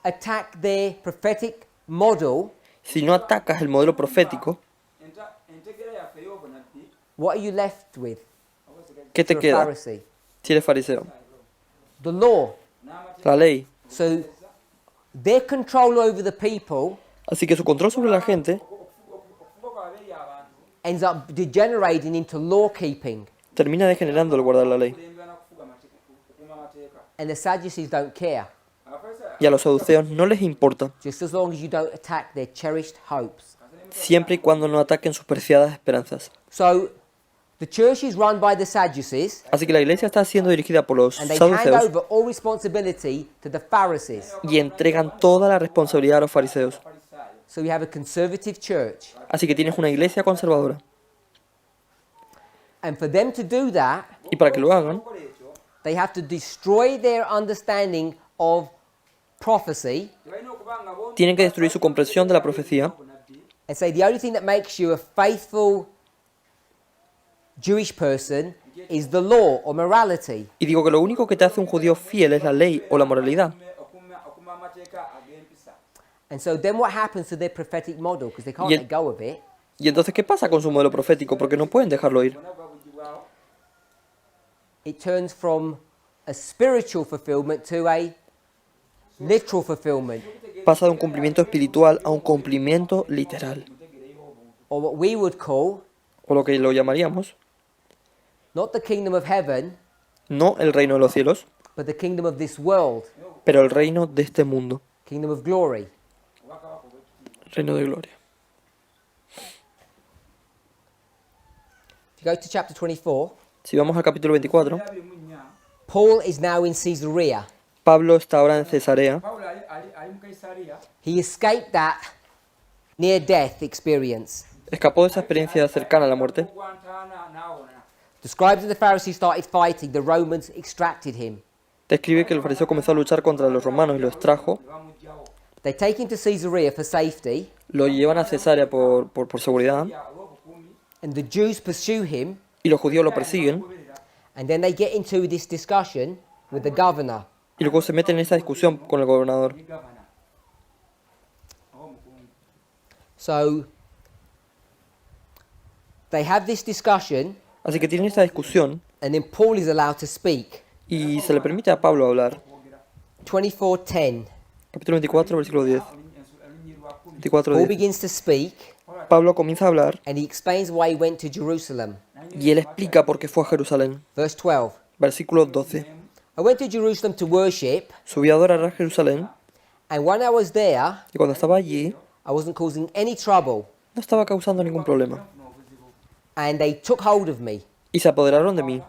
attack their prophetic model, Si no atacas el modelo profético, what are you left with? ¿qué te You're a queda Pharisee. si eres fariseo? The law. La ley. So their control over the people Así que su control sobre la gente ends up degenerating into law keeping, termina degenerando el guardar la ley. and the Sadducees don't care. y a los saduceos no les importa, just as long as you don't attack their cherished hopes. siempre y cuando no ataquen sus preciadas esperanzas. So, the church is run by the Sadducees, Así que la iglesia está siendo dirigida por los and they hand saduceos over all responsibility to the Pharisees. y entregan toda la responsabilidad a los fariseos. So you have a conservative church. Así que tienes una iglesia conservadora. And for them to do that, Y para que lo hagan, they have to destroy their understanding of prophecy tienen que destruir su comprensión de la profecía and say the only thing that makes you a faithful Jewish person is the law or morality. y digo que lo único que te hace un judío fiel es la ley o la moralidad. And so then what happens to their prophetic model? Because they can't Y el- let go of it. Y entonces, ¿qué pasa con su modelo profético? Porque no pueden dejarlo ir. It turns from a spiritual fulfillment to a literal fulfillment, Pasa de un cumplimiento espiritual a un cumplimiento literal. or what we would call O lo que lo llamaríamos, not the kingdom of heaven, no el reino de los cielos, but the kingdom of this world, pero el reino de este mundo. kingdom of glory. Reino de gloria. If you go to chapter 24, Si vamos al capítulo 24, Paul is now in Caesarea. Pablo está ahora en Cesarea. He escaped that near death experience. Escapó de esa experiencia cercana a la muerte. The scribes and the Pharisees started fighting, the Romans extracted him. Describe que el fariseo comenzó a luchar contra los romanos y lo extrajo. They take him to Caesarea for safety, Lo llevan a Cesarea por seguridad. and the Jews pursue him, Y los judíos lo persiguen. and then they get into this discussion with the governor. Y luego se meten en esa discusión con el gobernador. So they have this discussion, Así que tienen esta discusión and then Paul is allowed to speak. y se le permite a Pablo hablar. 24:10. Capítulo 24, versículo 10. 24, Paul 10. begins to speak, Pablo comienza a hablar and he explains why he went to Jerusalem. y él explica por qué fue a Jerusalén. Verse 12. Versículo 12. I went to Jerusalem to worship, Subí a adorar a Jerusalén and when I was there, y cuando estaba allí I wasn't causing any trouble, no estaba causando ningún problema. and they took hold of me. Y se apoderaron de mí.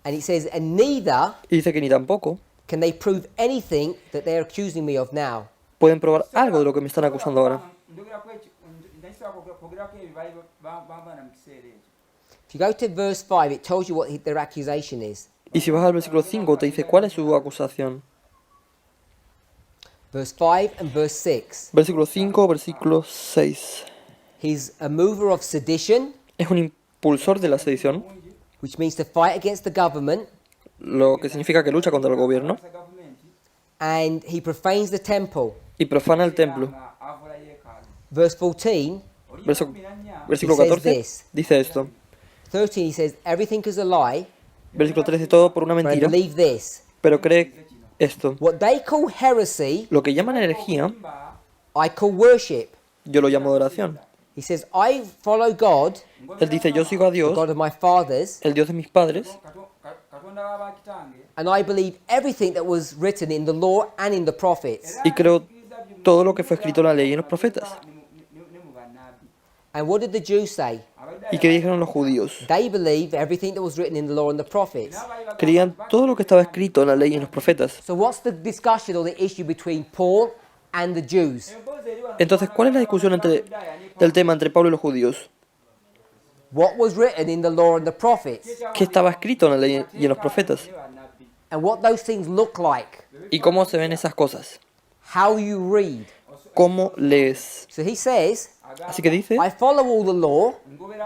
And it says, and neither Y dice que ni tampoco can they prove anything that they're accusing me of now. pueden probar algo de lo que me están acusando ahora. If you go to verse 5, it tells you what their accusation is. Y si vas al versículo 5 te dice cuál es su acusación. Verse 5 and verse 6. Versículo 5, versículo 6. He's a mover of sedition, Es un impulsor de la sedición, which means to fight against the government, lo que significa que lucha contra el gobierno, and he profanes the temple. y profana el templo. Verse 14, Versículo He says 14 this. dice esto. 13, he says, everything is a lie, Versículo 13, todo por una but I mentira, believe this. pero cree esto. What they call heresy, Lo que llaman herejía, I call worship. yo lo llamo adoración. He says, I follow God, Él dice, yo sigo a the Dios, God of my fathers, el Dios de mis padres, and I believe everything that was written in the law and in the prophets. y creo todo lo que fue escrito en la ley y en los profetas. And what did the Jews say? ¿Y qué dijeron los judíos? They believe everything that was written in the law and the prophets. Creían todo lo que estaba escrito en la ley y en los profetas. So what's the discussion or the issue between Paul and the Jews? Entonces, ¿cuál es la discusión del tema entre Pablo y los judíos? What was written in the law and the prophets? ¿Qué estaba escrito en la ley y en los profetas? And what those things look like? ¿Y cómo se ven esas cosas? How you read? ¿Cómo lees? So he says, Así que dice, I follow all the law.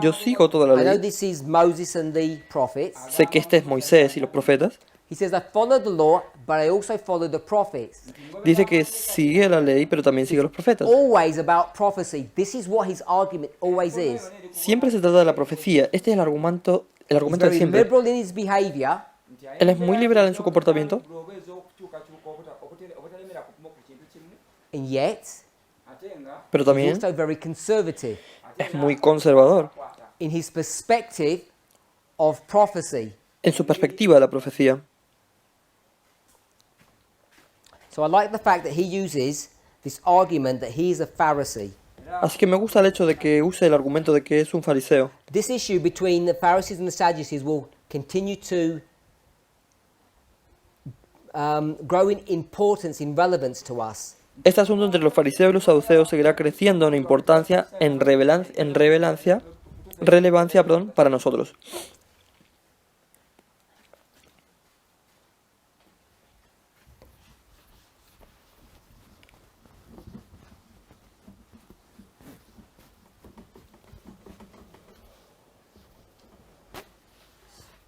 yo sigo toda la I know ley. this is Moses and the prophets. Sé que este es Moisés y los profetas. He says, I follow the law, but I also follow the prophets. Dice que sigue la ley, pero también sigue a los profetas. Always about prophecy. This is what his argument always is. Siempre se trata de la profecía. Este es el argumento He's de very siempre. liberal in his behavior, Él es muy liberal en su comportamiento, and yet pero he's también also very conservative es muy conservador in his perspective of prophecy. en su perspectiva de la profecía. So I like the fact that he uses this argument that he is a Pharisee. Así que me gusta el hecho de que use el argumento de que es un fariseo. This issue between the Pharisees and the Sadducees will continue to grow in importance, in relevance to us. Este asunto entre los fariseos y los saduceos seguirá creciendo en importancia, relevancia, para nosotros.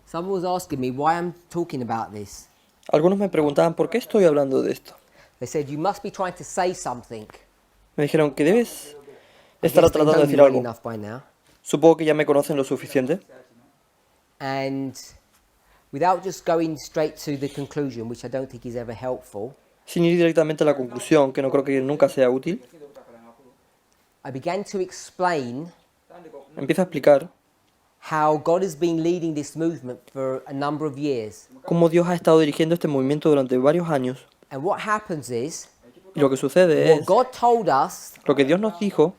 Someone was asking me why I'm talking about this. Algunos me preguntaban por qué estoy hablando de esto. They said, you must be trying to say something. Me dijeron que debes I estar guess they tratando de know decir me well algo. enough by now. Supongo que ya me conocen lo suficiente. And without just going straight to the conclusion, which I don't think is ever helpful, Sin ir directamente a la conclusión, que no creo que nunca sea útil, I began to explain empiezo a explicar how God has been leading this movement for a number of years. cómo Dios ha estado dirigiendo este movimiento durante varios años. And what happens is, Y lo que sucede what es, God told us lo que Dios nos dijo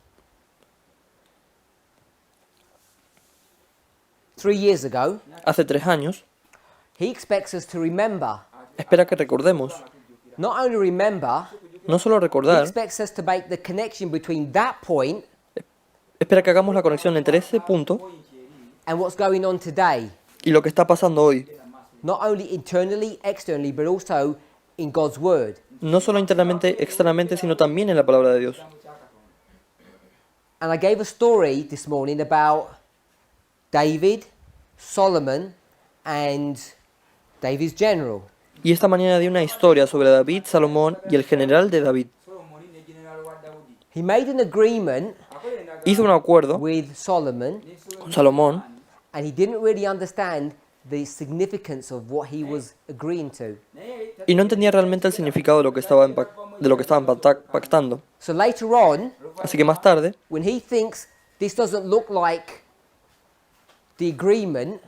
3 years ago, hace 3 años, He expects us to remember. espera que recordemos. Not only remember, No solo He recordar, expects us to make the connection between that point espera que hagamos la conexión entre ese punto and what's going on today. y lo que está pasando hoy. Not only internally, externally, but also in God's Word. No solo internamente, externamente, sino también en la palabra de Dios. And I gave a story this morning about David, Solomon, and David's general. Y esta mañana di una historia sobre David, Salomón y el general de David. He made an agreement Hizo un acuerdo with Solomon, con Salomón and he didn't really understand the significance of what he was agreeing to. y no entendía realmente el significado de lo que estaban pactando. So later on, Así que más tarde, when he thinks this doesn't look like the agreement,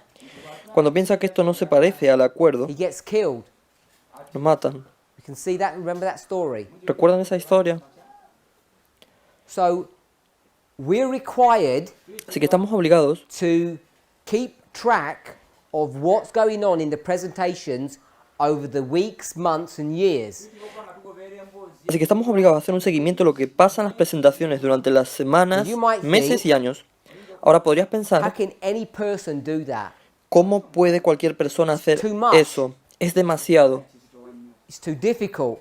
cuando piensa que esto no se parece al acuerdo, he gets killed. lo matan. You can see that, remember that story. ¿Recuerdan esa historia? So we're required Así que estamos obligados to keep track of what's going on in the presentations over the weeks, months and years. Así que estamos obligados a hacer un seguimiento de lo que pasa en las presentaciones durante las semanas, meses y años. Ahora podrías How pensar, can any person do that? ¿cómo puede cualquier persona hacer Too much. eso? Es demasiado It's too difficult.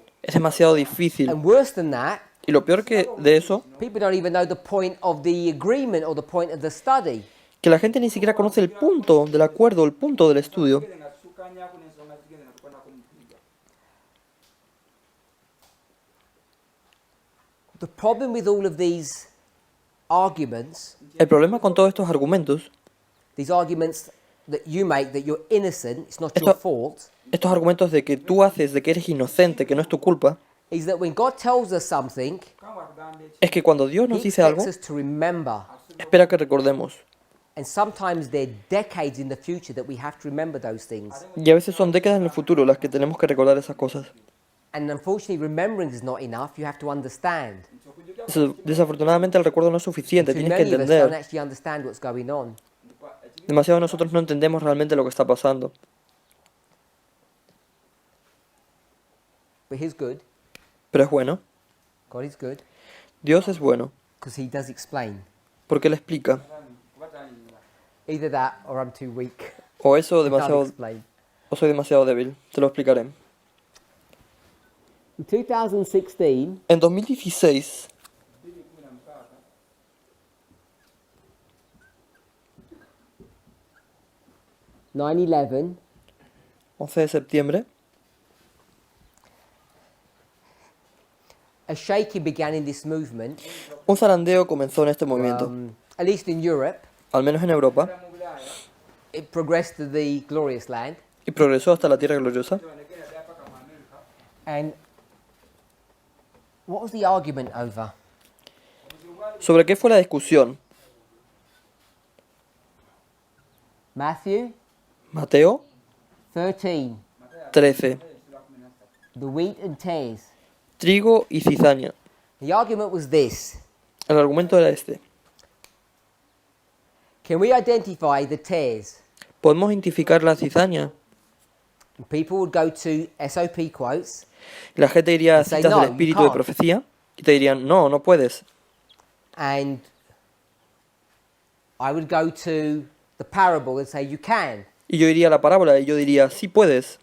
difícil. And worse than that, Y lo peor que de eso, people don't even know the point of the agreement or the point of the study. que la gente ni siquiera conoce el punto del acuerdo, el punto del estudio. The problem with all of these arguments, El problema con todos estos argumentos, these arguments that you make that you're innocent, it's not your Esto- fault, estos argumentos de que tú haces, de que eres inocente, que no es tu culpa, is that when God tells us something, es que cuando Dios He nos dice algo, expects us to remember. espera que recordemos. And sometimes they're decades in the future that we have to remember those things. Y a veces son décadas en el futuro las que tenemos que recordar esas cosas. And unfortunately, remembering is not enough. You have to understand. Desafortunadamente el recuerdo no es suficiente, Too tienes que many of us don't entender. actually understand what's going on. Demasiado de nosotros no entendemos realmente lo que está pasando. But He's good. Pero es bueno. God is good Dios es bueno, because He does explain. porque Él explica. Either that or I'm too weak. O eso I can't demasiado, explain. o soy demasiado débil. Te lo explicaré. In 2016, En 2016, 9/11, 11 de septiembre, a shaking began in this movement, un zarandeo comenzó en este movimiento. at least in Europe. Al menos en Europa, It progressed to the glorious land. y progresó hasta la Tierra Gloriosa. And what was the argument over? ¿Sobre qué fue la discusión? Matthew Mateo 13. 13. the wheat and tares. trigo y cizaña. The argument was this. El argumento era este. Can we identify the tares? ¿Podemos identificar la cizaña? And people would go to SOP quotes. La gente iría a Say, citas "No, del you espíritu de can't." profecía y te dirían, no, no puedes. And I would go to the parable and say, you can. Y yo iría a la parábola y yo diría, sí puedes.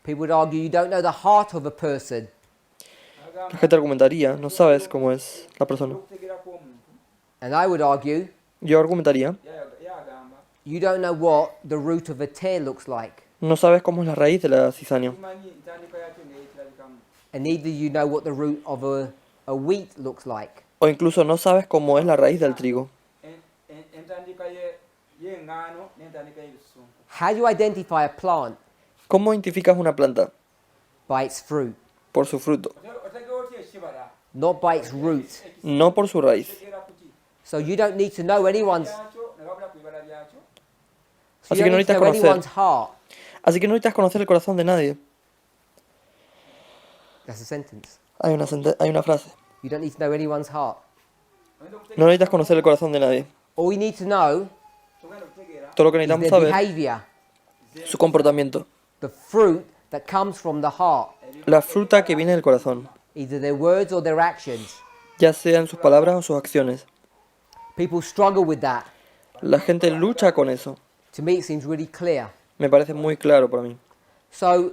People would argue, you don't know the heart of a person. La gente argumentaría, no sabes cómo es la persona. And I would argue, Yo argumentaría, you don't know what the root of a tear looks like. no sabes cómo es la raíz de la cizaña. And neither you know what the root of a wheat looks like. O incluso no sabes cómo es la raíz del trigo. How do you identify a plant? ¿Cómo identificas una planta? By its fruit, Por su fruto, not by its root. no por su raíz. So you don't need to know anyone's. So Así you que no don't need to necesitas know anyone's conocer. heart. Así que no necesitas conocer el corazón de nadie. That's a sentence. Hay una frase. You don't need to know anyone's heart. No necesitas conocer el corazón de nadie. All you need to know Todo lo que is necesitamos their saber behavior, es su comportamiento. the fruit that comes from the heart, La fruta que viene del corazón, either their words or their actions. ya sean sus palabras o sus acciones. People struggle with that. La gente lucha con eso. To me, it seems really clear. Me parece muy claro para mí. So,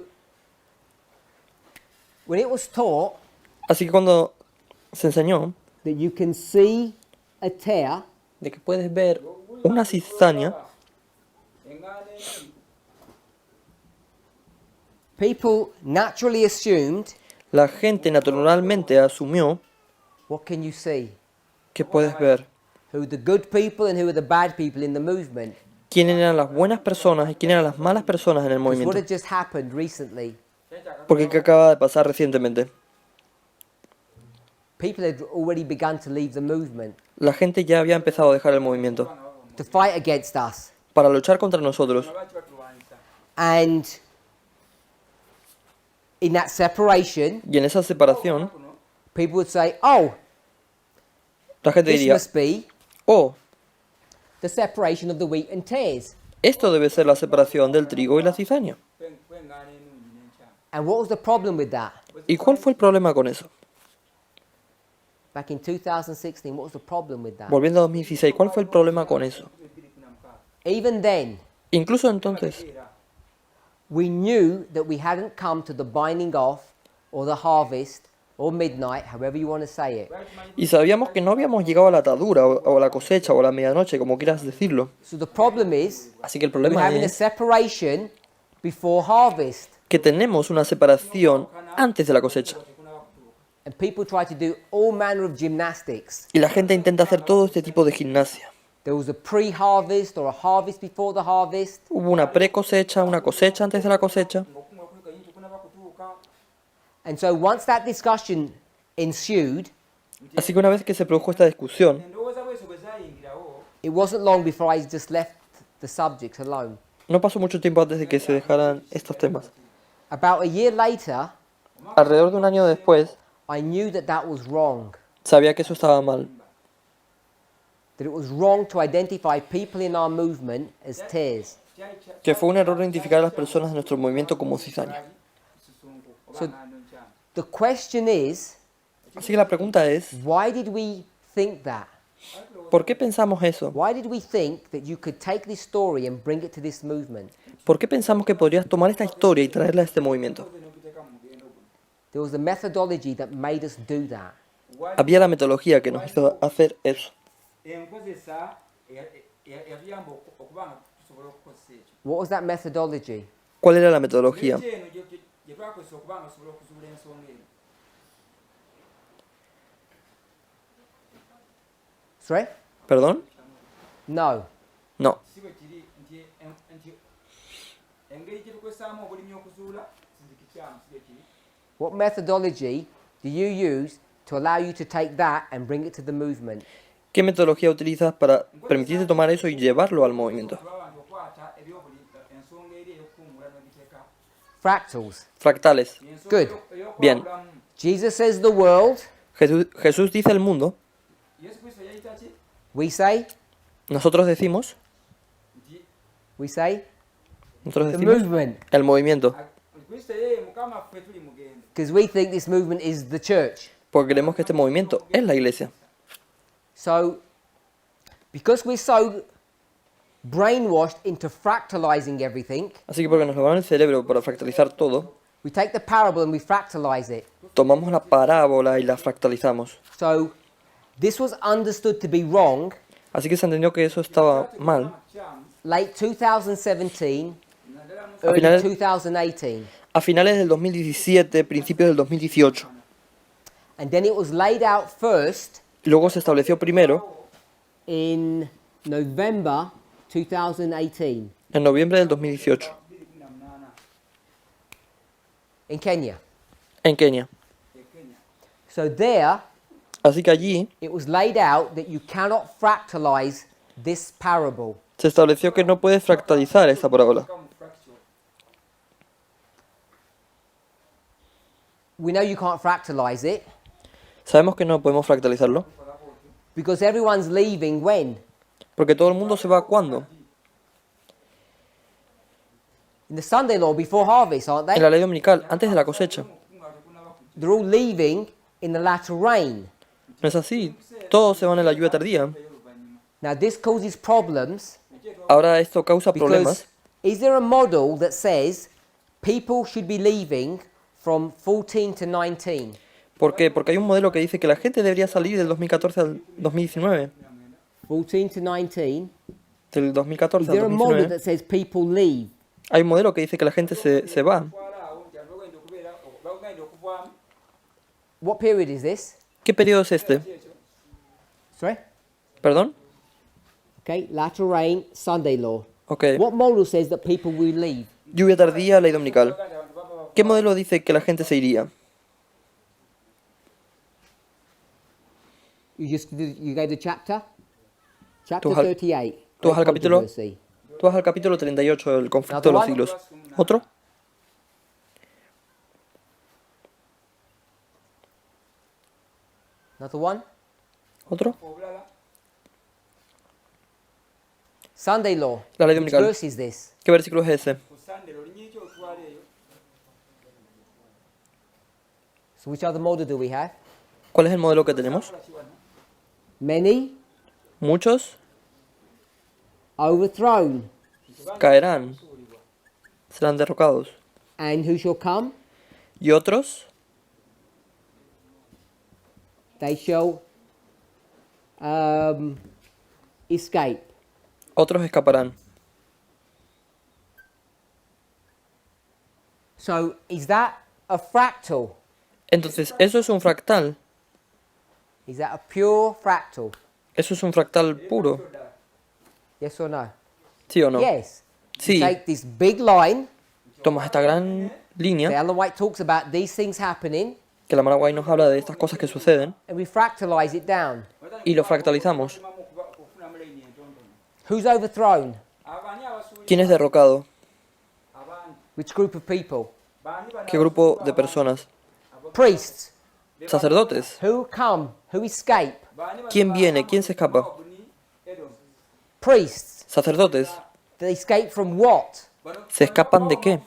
when it was taught Así que cuando se enseñó that you can see a tear, de que puedes ver una cizaña, people naturally assumed, la gente naturalmente asumió what can you see? que puedes ver Who are the good people and who are the bad people in the movement? quiénes eran las buenas personas y quiénes eran las malas personas en el Because what movimiento. had just happened recently, Porque ¿qué acaba de pasar recientemente? people had already begun to leave the movement La gente ya había empezado a dejar el movimiento to fight against us. para luchar contra nosotros. And in that separation, Y en esa separación, people would say, oh, la gente this diría, must be oh, the separation of the wheat and tares. esto debe ser la separación del trigo y la cizaña. And what was the problem with that? ¿Y cuál fue el problema con eso? Back in 2016, what was the problem with that? Volviendo a 2016, ¿cuál fue el problema con eso? Even then, Incluso entonces, we knew that we hadn't come to the binding off or the harvest or midnight, however you want to say it. y sabíamos que no habíamos llegado a la atadura o a la cosecha o a la medianoche, como quieras decirlo. So the problem is, Así que el we're problema having a es separation before harvest. que tenemos una separación antes de la cosecha. And people try to do all manner of gymnastics. Y la gente intenta hacer todo este tipo de gimnasia. There was a pre-harvest or a harvest before the harvest. Hubo una pre-cosecha, una cosecha antes de la cosecha. And so once that discussion ensued, Así que una vez que se produjo esta discusión, it wasn't long before I just left the subject alone. no pasó mucho tiempo antes de que se dejaran estos temas. About a year later, Alrededor de un año después, I knew that that was wrong. sabía que eso estaba mal. That it was wrong to identify people in our movement as tares. Que fue un error identificar a las personas de nuestro movimiento como cizaña. So the question is, Así que la pregunta es, why did we think that? ¿por qué pensamos eso? Why did we think that you could take this story and bring it to this movement? ¿Por qué pensamos que podrías tomar esta historia y traerla a este movimiento? There was a methodology that made us do that. Había la metodología que nos hizo hacer eso. What was that methodology? ¿Cuál era la metodología? Sorry? ¿Perdón? No. No. What methodology do you use to allow you to take that and bring it to the movement? ¿Qué metodología utilizas para permitirte tomar eso y llevarlo al movimiento? Fractals. Fractales. Good. Bien. Jesus says the world. Jesús dice el mundo. We say, Nosotros decimos the el movement. movimiento. Because we think this movement is the church. Porque creemos que este movimiento es la iglesia. So, because we're so brainwashed into fractalizing everything, Así que porque nos lavaron el cerebro para fractalizar todo, we take the parable and we fractalize it. tomamos la parábola y la fractalizamos. So, this was understood to be wrong Así que se entendió que eso estaba mal. late 2017, A early finales- 2018. A finales del 2017, principios del 2018. And then it was laid out first Luego se estableció primero in November 2018 en noviembre del 2018 in Kenya. en Kenia. So there, Así que allí it was laid out that you cannot fractalize this parable. se estableció que no puedes fractalizar esta parábola. We know you can't fractalize it Sabemos que no podemos fractalizarlo because everyone's leaving when? porque todo el mundo se va ¿cuándo? In the Sunday law before harvest, aren't En they? la ley dominical, antes de la cosecha. They're all leaving in the latter rain. No es así. Todos se van en la lluvia tardía. Now this causes problems Ahora esto causa because problemas. is there a model that says people should be leaving from 14 to 19? ¿Por qué? Porque hay un modelo que dice que la gente debería salir del 2014 al 2019. 14 to 19. Del Is 2014 al there a model 2019. that says people leave? Hay un modelo que dice que la gente se va. What period is this? ¿Qué periodo es este? Sorry? ¿Perdón? Okay, latter rain, Sunday law. Ok. What model says that people will leave? Lluvia tardía, ley dominical. ¿Qué modelo dice que la gente se iría? You go to chapter? Chapter Tú vas al- 38. tú vas al Great capítulo- controversy. Tú vas al capítulo 38 del conflicto de los siglos. ¿Otro? Another one? ¿Otro? Sunday law. La ley Which dominical. verse is this? ¿Qué versículo es ese? So which other model do we have? ¿Cuál es el modelo que tenemos? Many Muchos overthrown. caerán, serán derrocados. And who shall come? Y otros They shall escape. otros escaparán. So is that a fractal? Entonces, ¿eso es un fractal? Is that a pure fractal? ¿Eso es un fractal puro? Yes or no? ¿Sí o no? Yes. Sí. You take this big line. Tomas esta gran The línea Ellen White talks about these things happening, que la Maraguay nos habla de estas cosas que suceden and we fractalize it down. y lo fractalizamos. Who's overthrown? ¿Quién es derrocado? Which group of people? ¿Qué grupo de personas? Priests. Sacerdotes. Who come? Who escape? ¿Quién viene? ¿Quién se escapa? Priests. Sacerdotes. They escape from what? ¿Se escapan de qué?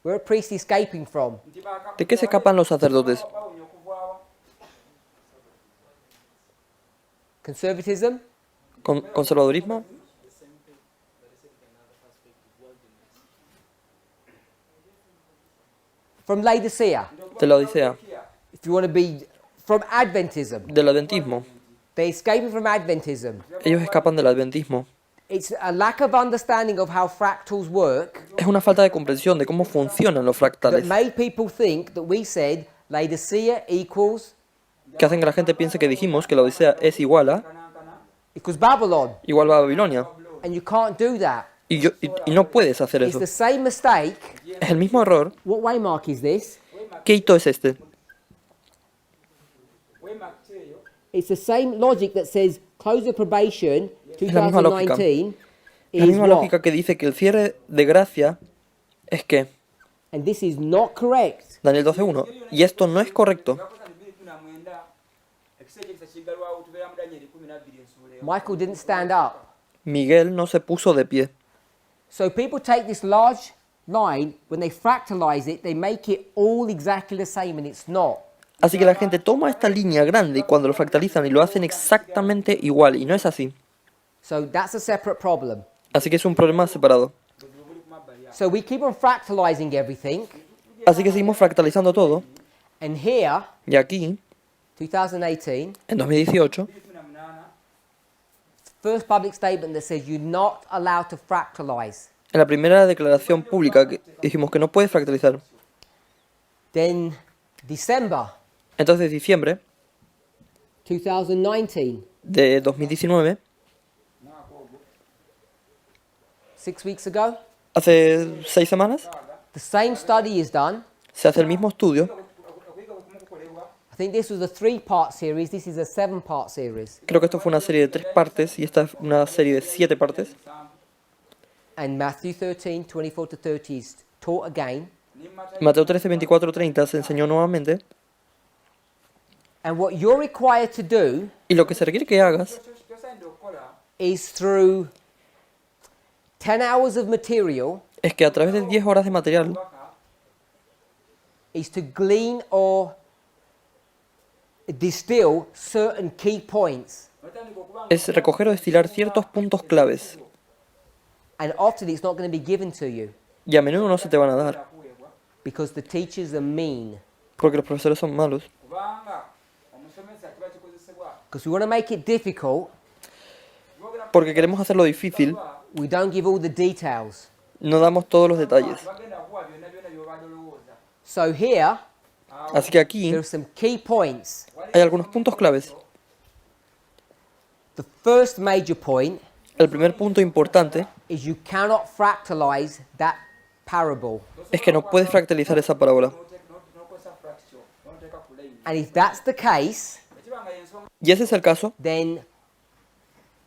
Where are priests escaping from? ¿De qué se escapan los sacerdotes? Conservatism? ¿Conservadurismo? From Laodicea. De la Odisea. If you want to be from Adventism. Del adventismo. They're escaping from Adventism. Ellos escapan del adventismo. It's a lack of understanding of how fractals work Es una falta de comprensión de cómo funcionan los that fractales made people think that we said Laodicea equals que hacen que la gente piense que dijimos que la Odisea es igual a Babylon. Babilonia. And you can't do that. Y no puedes hacer It's eso. the same mistake. Es el mismo error. What waymark is this? ¿Qué hito es este? It's the same logic that says close of probation la misma lógica. 2019 Es la is misma what? lógica que dice que el cierre de gracia es que and this is not correct. Daniel 12:1, y esto no es correcto. Michael didn't stand up. Miguel no se puso de pie. So people take this large line, when they fractalize it, they make it all exactly the same, and it's not. Así que la gente toma esta línea grande y cuando lo fractalizan y lo hacen exactamente igual, y no es así. So that's a separate problem. Así que es un problema separado. So we keep on fractalizing everything, Así que seguimos fractalizando todo, and here, y aquí, 2018, en 2018, first public statement that says you're not allowed to fractalize. en la primera declaración pública dijimos que no puedes fractalizar. Then December Entonces, diciembre 2019, de 2019, 6 weeks ago, hace 6 semanas, the same study is done. se hace el mismo estudio. I think this was a 3-part series, this is a 7-part series. Creo que esto fue una serie de 3 partes y esta es una serie de 7 partes. And Matthew 13, 24 to 30 is taught again. Mateo 13, 24, 30 se enseñó nuevamente. And what you're required to do Y lo que se requiere que hagas is through 10 hours of material es que a través de 10 horas de material is to glean or distill certain key points. es recoger o destilar ciertos puntos claves. And often it's not going to be given to you Y a menudo no se te van a dar, because the teachers are mean. porque los profesores son malos. Because we want to make it difficult, Porque queremos hacerlo difícil, we don't give all the details. no damos todos los detalles. So here, Así que aquí there are some key points. hay algunos puntos claves. The first major point El primer punto importante is you cannot fractalize that parable. es que no puedes fractalizar esa parábola. And if that's the case, Y ese es el caso. then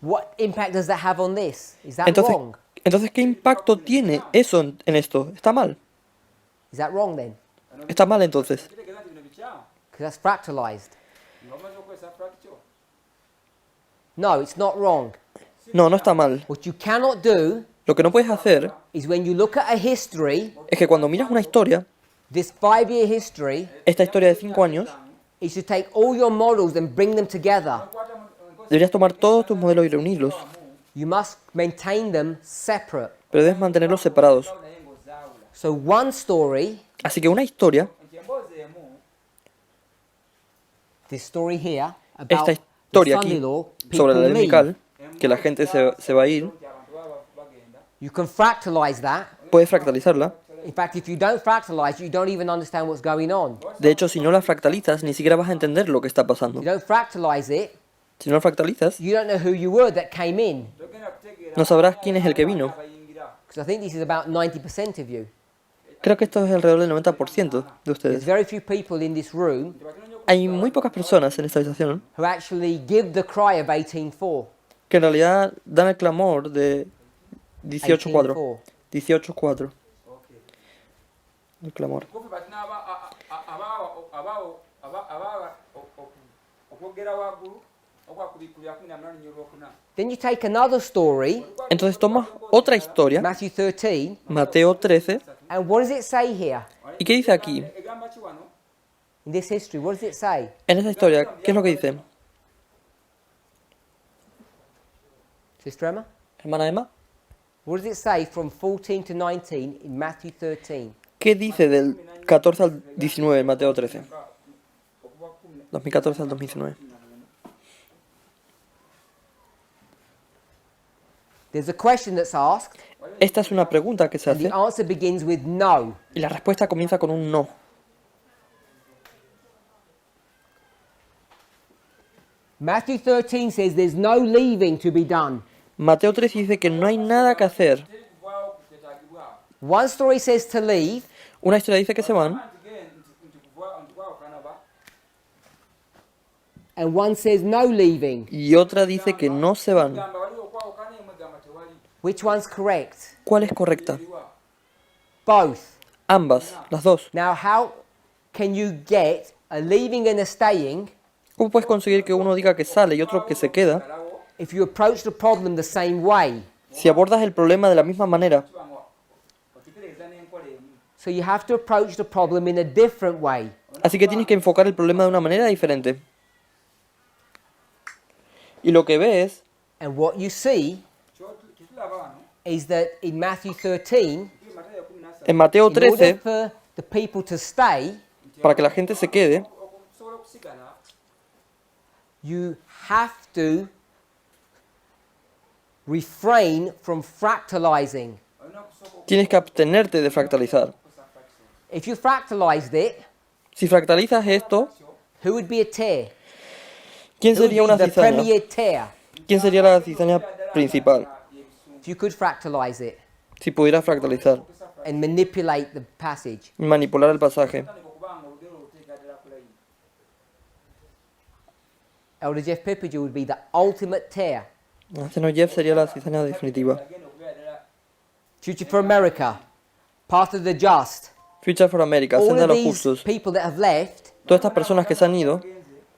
what impact does that have on this? Is that Entonces, wrong? ¿qué impacto tiene eso en esto? ¿Está mal? Is that wrong then? Está mal entonces. Because that's fractalized. No, it's not wrong. No, no está mal. What you cannot do Lo que no puedes hacer is when you look at a history, es que cuando miras una historia, this 5-year history, esta historia de 5 años, is to take all your models and bring them together. deberías tomar todos tus modelos y reunirlos, You must maintain them separate. pero debes mantenerlos separados. So one story, Así que una historia, this story here, about esta the historia aquí son-in-law, sobre la people ley leave. Mical, que la gente se va a ir, You can fractalize that. puedes fractalizarla. In fact, if you don't fractalize, you don't even understand what's going on. De hecho, si no la fractalizas, ni siquiera vas a entender lo que está pasando. If you don't fractalize it, Si no la fractalizas, you don't know who you were that came in. no sabrás quién es el que vino. Because I think this is about 90% of you. Creo que esto es alrededor del 90% de There's ustedes. very few people in this room Hay muy pocas personas en esta habitación who actually give the cry of 18:4. que en realidad dan el clamor de 18.4. 18:4. 18.4. El clamor. Then you take another story, Entonces tomas otra historia, Matthew 13, Mateo 13, and what does it say here? ¿y qué dice aquí? In this history, what does it say? En esa historia, ¿qué es lo que dice? Sister Emma? Hermana Emma, What does it say from 14 to 19 in Matthew 13? ¿qué dice del 14 al 19 en Mateo 13? 2014 al 2019. There's a question that's asked, Esta es una pregunta que se and the hace answer begins with no. y la respuesta comienza con un no. Matthew 13 says there's no leaving to be done. Mateo 13 dice que no hay nada que hacer. One story says to leave, Una historia dice que se van and one says no leaving. y otra dice que no se van. Which one's correct? ¿Cuál es correcta? Both. Ambas, las dos. Now, how can you get a leaving and a staying ¿Cómo puedes conseguir que uno diga que sale y otro que se queda if you approach the problem the same way? si abordas el problema de la misma manera? So you have to approach the problem in a different way. Así que tienes que enfocar el problema de una manera diferente. Y lo que ves, And what you see is that in Matthew 13, en Mateo in order 13, for the people to stay, para que la gente se quede, you have to refrain from fractalizing. tienes que abstenerte de fractalizar. If you fractalized it, Si fractalizas esto, who would be a tear? ¿quién Who would sería be una the cizaña? premier tear ¿Quién sería la cizaña principal? if you could fractalize it Si pudieras fractalizar and manipulate the passage? y manipular el pasaje. Elder Jeff Pippinger would be the ultimate tear. Anciano Jeff sería la cizaña definitiva. Future for America, Path of the Just. Future for America, All senda de of los these justos. people that have left, Todas estas personas que se han ido,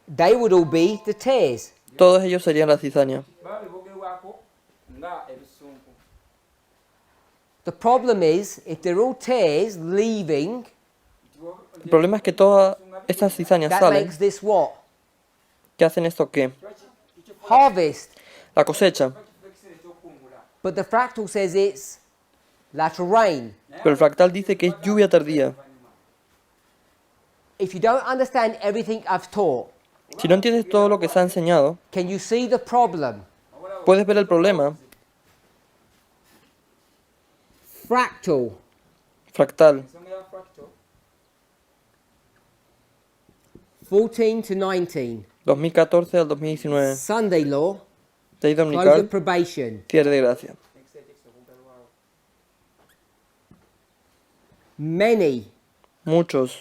they would all be the tears. todos ellos serían la cizaña. The problem is, if they're all tears leaving, El problema es que todas estas cizañas that salen. makes this what? ¿Qué hacen esto qué? Harvest. La cosecha. But the fractal says it's lateral rain. Pero el fractal dice que es lluvia tardía. If you don't understand everything I've taught, Si no entiendes todo lo que se ha enseñado, can you see the problem? puedes ver el problema. Fractal. Fractal. 14 to 19. 2014 al 2019. Sunday law. Ley Close of dominical. probation. Cierre de gracia. Many Muchos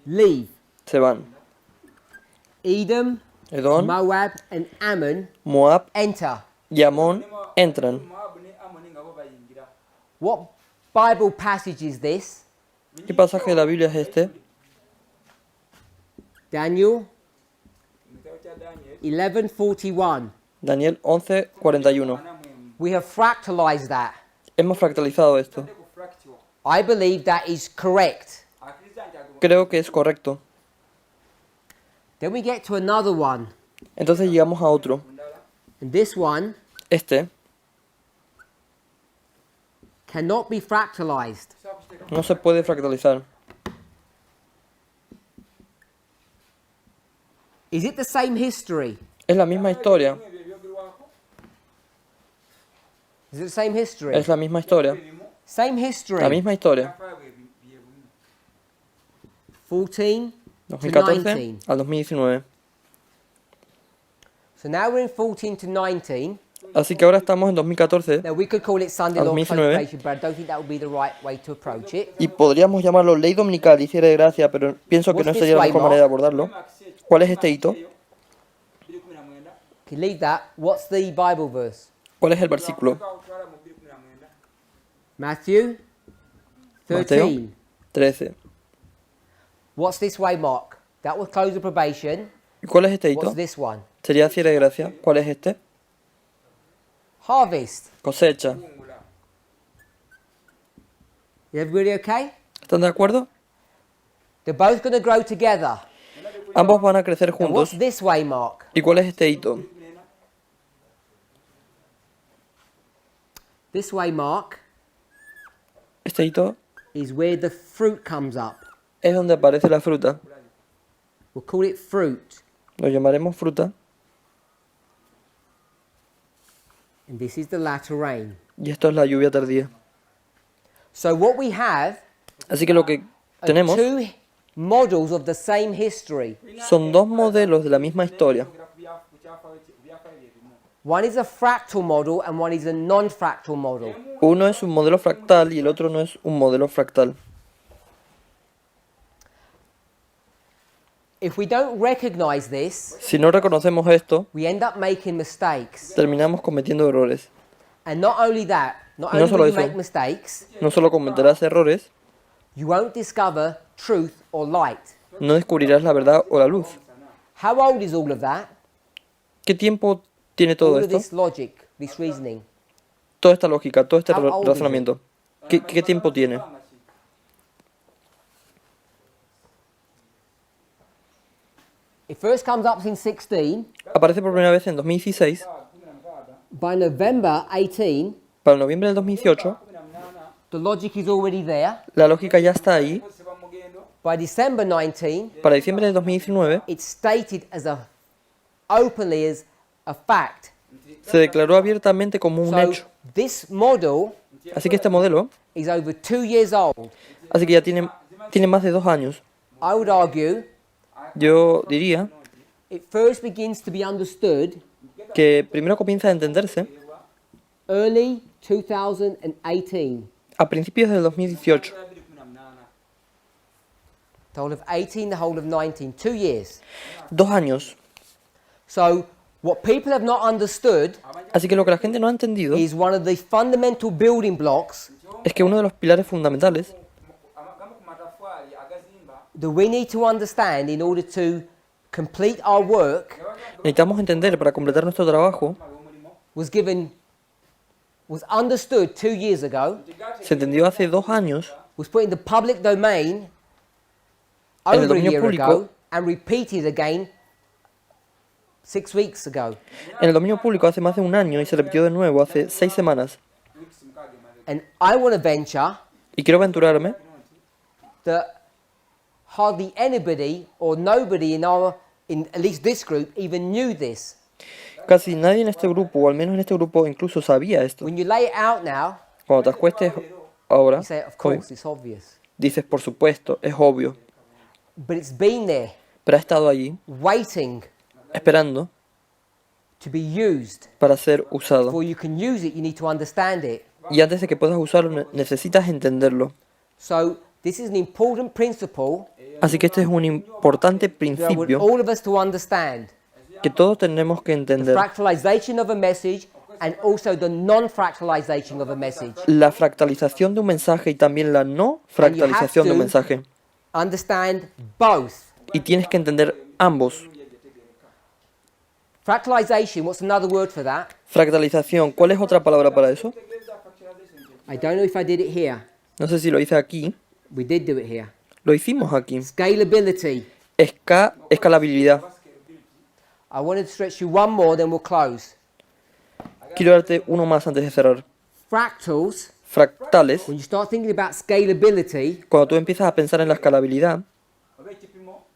leave. se van. Edom, Edom, Moab, and Ammon Moab enter. y Amón entran. What Bible passage is this? ¿Qué pasaje de la Biblia es este? Daniel 11:41. Daniel 11:41. We have fractalized that. Hemos fractalizado esto. I believe that is correct. Creo que es correcto. Then we get to another one. Entonces llegamos a otro. And this one Este cannot be fractalized. no se puede fractalizar. Is it the same history? Es la misma historia. Is it the same history? Es la misma historia. Same history. La misma historia. 14 to 2014 19. al 2019. So now we're in 14 to 19. Así que ahora estamos en 2014 Now we could call it Sunday law 2019. clarification, but I don't think that would be the right way to approach it. y podríamos llamarlo ley dominical y cierre de gracia, pero pienso que no sería la mejor manera de abordarlo. ¿Cuál es este hito? Okay, leave that. What's the Bible verse? ¿Cuál es el versículo? Matthew 13. Mateo 13. What's this way, Mark? That was close of probation. ¿Y cuál es este hito? What's this one? Sería cierre de gracia. ¿Cuál es este? Harvest. Cosecha. Is everybody okay? ¿Están de acuerdo? They're both going to grow together. Ambos van a crecer And what's juntos. this way, Mark? ¿Y cuál es este hito? This way, Mark, Este hito is where the fruit comes up. es donde aparece la fruta. We'll call it fruit. Lo llamaremos fruta. And this is the latter rain. Y esto es la lluvia tardía. So what we have Así que lo que are tenemos two models of the same history. son dos modelos de la misma historia. One is a fractal model and one is a non-fractal model. Uno es un modelo fractal y el otro no es un modelo fractal. If we don't recognize this, Si no reconocemos esto, we end up making mistakes. terminamos cometiendo errores. And not only that, not No only solo will you eso. make mistakes, No solo cometerás errores, you won't discover truth or light. no descubrirás la verdad o la luz. How old is all of that? ¿Qué tiempo tiene todo All of esto? this logic, this reasoning. Toda esta lógica, todo este How old is it? razonamiento. ¿Qué tiempo tiene? It first comes up in 16. Aparece por primera vez en 2016. By November 18, Para el noviembre del 2018, the logic is already there. la lógica ya está ahí. By December 19, Para diciembre del 2019, it's stated openly as a fact. se declaró abiertamente como un So hecho. this model Así que este modelo, is over 2 years old. así que ya tiene más de 2 años. I would argue Yo diría it first begins to be understood que primero comienza a entenderse early 2018. a principios del 2018. The whole of 18, the whole of 19, 2 years. 2 años. So what people have not understood Así que lo que la gente no ha entendido is one of the fundamental building blocks es que uno de los pilares fundamentales that we need to understand in order to complete our work necesitamos entender para completar nuestro trabajo was understood 2 years ago, se entendió hace 2 años, was put in the public domain En el over a dominio year público. ago, and repeated again 6 weeks ago. en el dominio público hace más de 1 año y se repitió de nuevo hace 6 semanas. And I want to venture Y quiero aventurarme that hardly anybody or nobody in at least this group even knew this. casi nadie en este grupo, o al menos en este grupo incluso sabía esto. When you lay it out now, Cuando te acuestes ahora, you say, of hoy, course, it's obvious. dices, por supuesto, es obvio, But it's been there, pero ha estado allí waiting esperando to be used. para ser usado. Before you can use it, you need to understand it. Y antes de que puedas usarlo, necesitas entenderlo. So this is an important principle Así que este es un importante that I want principio all of us to understand. que todos tenemos que The entender. fractalization of a message and also the non-fractalization of a message. La fractalización de un mensaje y también la no fractalización de un mensaje. Understand both. Y tienes que entender ambos. Fractalization, what's another word for that? Fractalización, ¿cuál es otra palabra para eso? I don't know if I did it here. No sé si lo hice aquí. We did do it here. Lo hicimos aquí. Scalability. Escalabilidad. I wanted to stretch you one more, then we'll close. Quiero darte uno más antes de cerrar. Fractals, Fractales. when you start thinking about scalability, Cuando tú empiezas a pensar en la escalabilidad,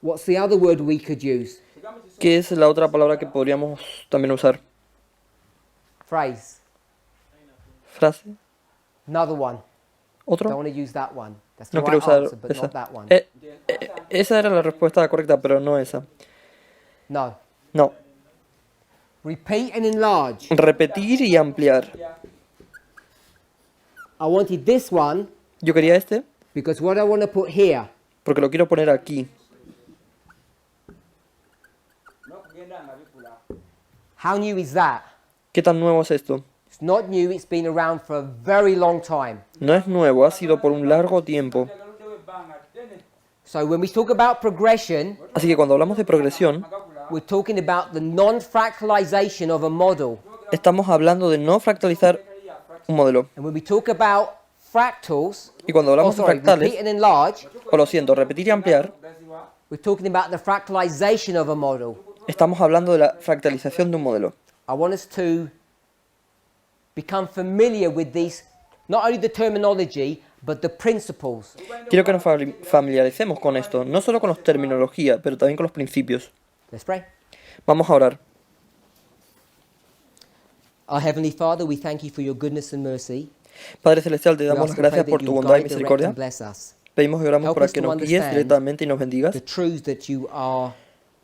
what's the other word we could use? ¿qué es la otra palabra que podríamos también usar? Phrase. ¿Frase? Another one. Don't ¿Otro? want to use that one. That's the No quiero right usar answer, but esa. not that one. Esa era la respuesta correcta, pero no esa. No. No. Repeat and enlarge. Repetir y ampliar. I wanted this one Yo quería este because what I want to put here porque lo quiero poner aquí. how new is that? ¿Qué tan nuevo es esto? It's not new, it's been around for a very long time. No es nuevo, ha sido por un largo tiempo. So when we talk about progression, Así que cuando hablamos de progresión, we're talking about the non-fractalization of a model. estamos hablando de no fractalizar un modelo. And when we talk about fractals, Y cuando hablamos de repeat fractales, and enlarge, o lo siento, repetir y ampliar, we're talking about the fractalization of a model. estamos hablando de la fractalización de un modelo. I want us to become familiar with these, not only the terminology, but the principles. Quiero que nos familiaricemos con esto, no solo con las terminologías, pero también con los principios. Let's pray. Vamos a orar. Our Heavenly Father, we thank you for your goodness and mercy. Padre Celestial, te We damos ask las and pray gracias that por you tu bondad y guide, direct, misericordia. and bless us. Pedimos y oramos Help para us que to nos guíes understand directamente y nos bendigas. The truths that you are,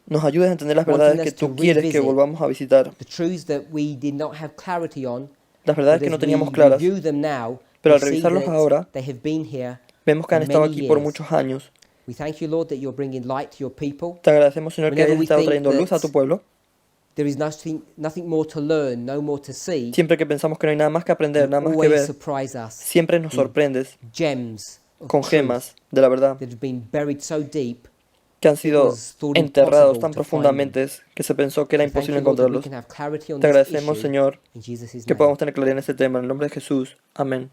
Nos ayudes a entender las wanting verdades us que to tú quieres que revisit. volvamos a visitar. the truths that we did not have clarity on. Las verdades But que no as teníamos we claras, review them now, pero we al see revisarlos that ahora, they have been here. vemos que han estado many aquí por years. muchos años. We thank you, Lord, that you're bringing light to your people. Te agradecemos, Señor, que Whenever hayas we estado think trayendo luz a that tu pueblo. there is nothing more to learn, no more to see, Siempre que pensamos que no hay nada más que aprender, nada más que always ver, surprise us. siempre nos sorprendes Gems of con truth gemas de la verdad that have been buried so deep que han sido was thought enterrados impossible tan to find them. profundamente que se pensó que era So thank imposible you, Lord, that we encontrarlos. can have clarity on Te this agradecemos, issue Señor, in Jesus' que name. podamos tener claridad en este tema. En el nombre de Jesús. Amén.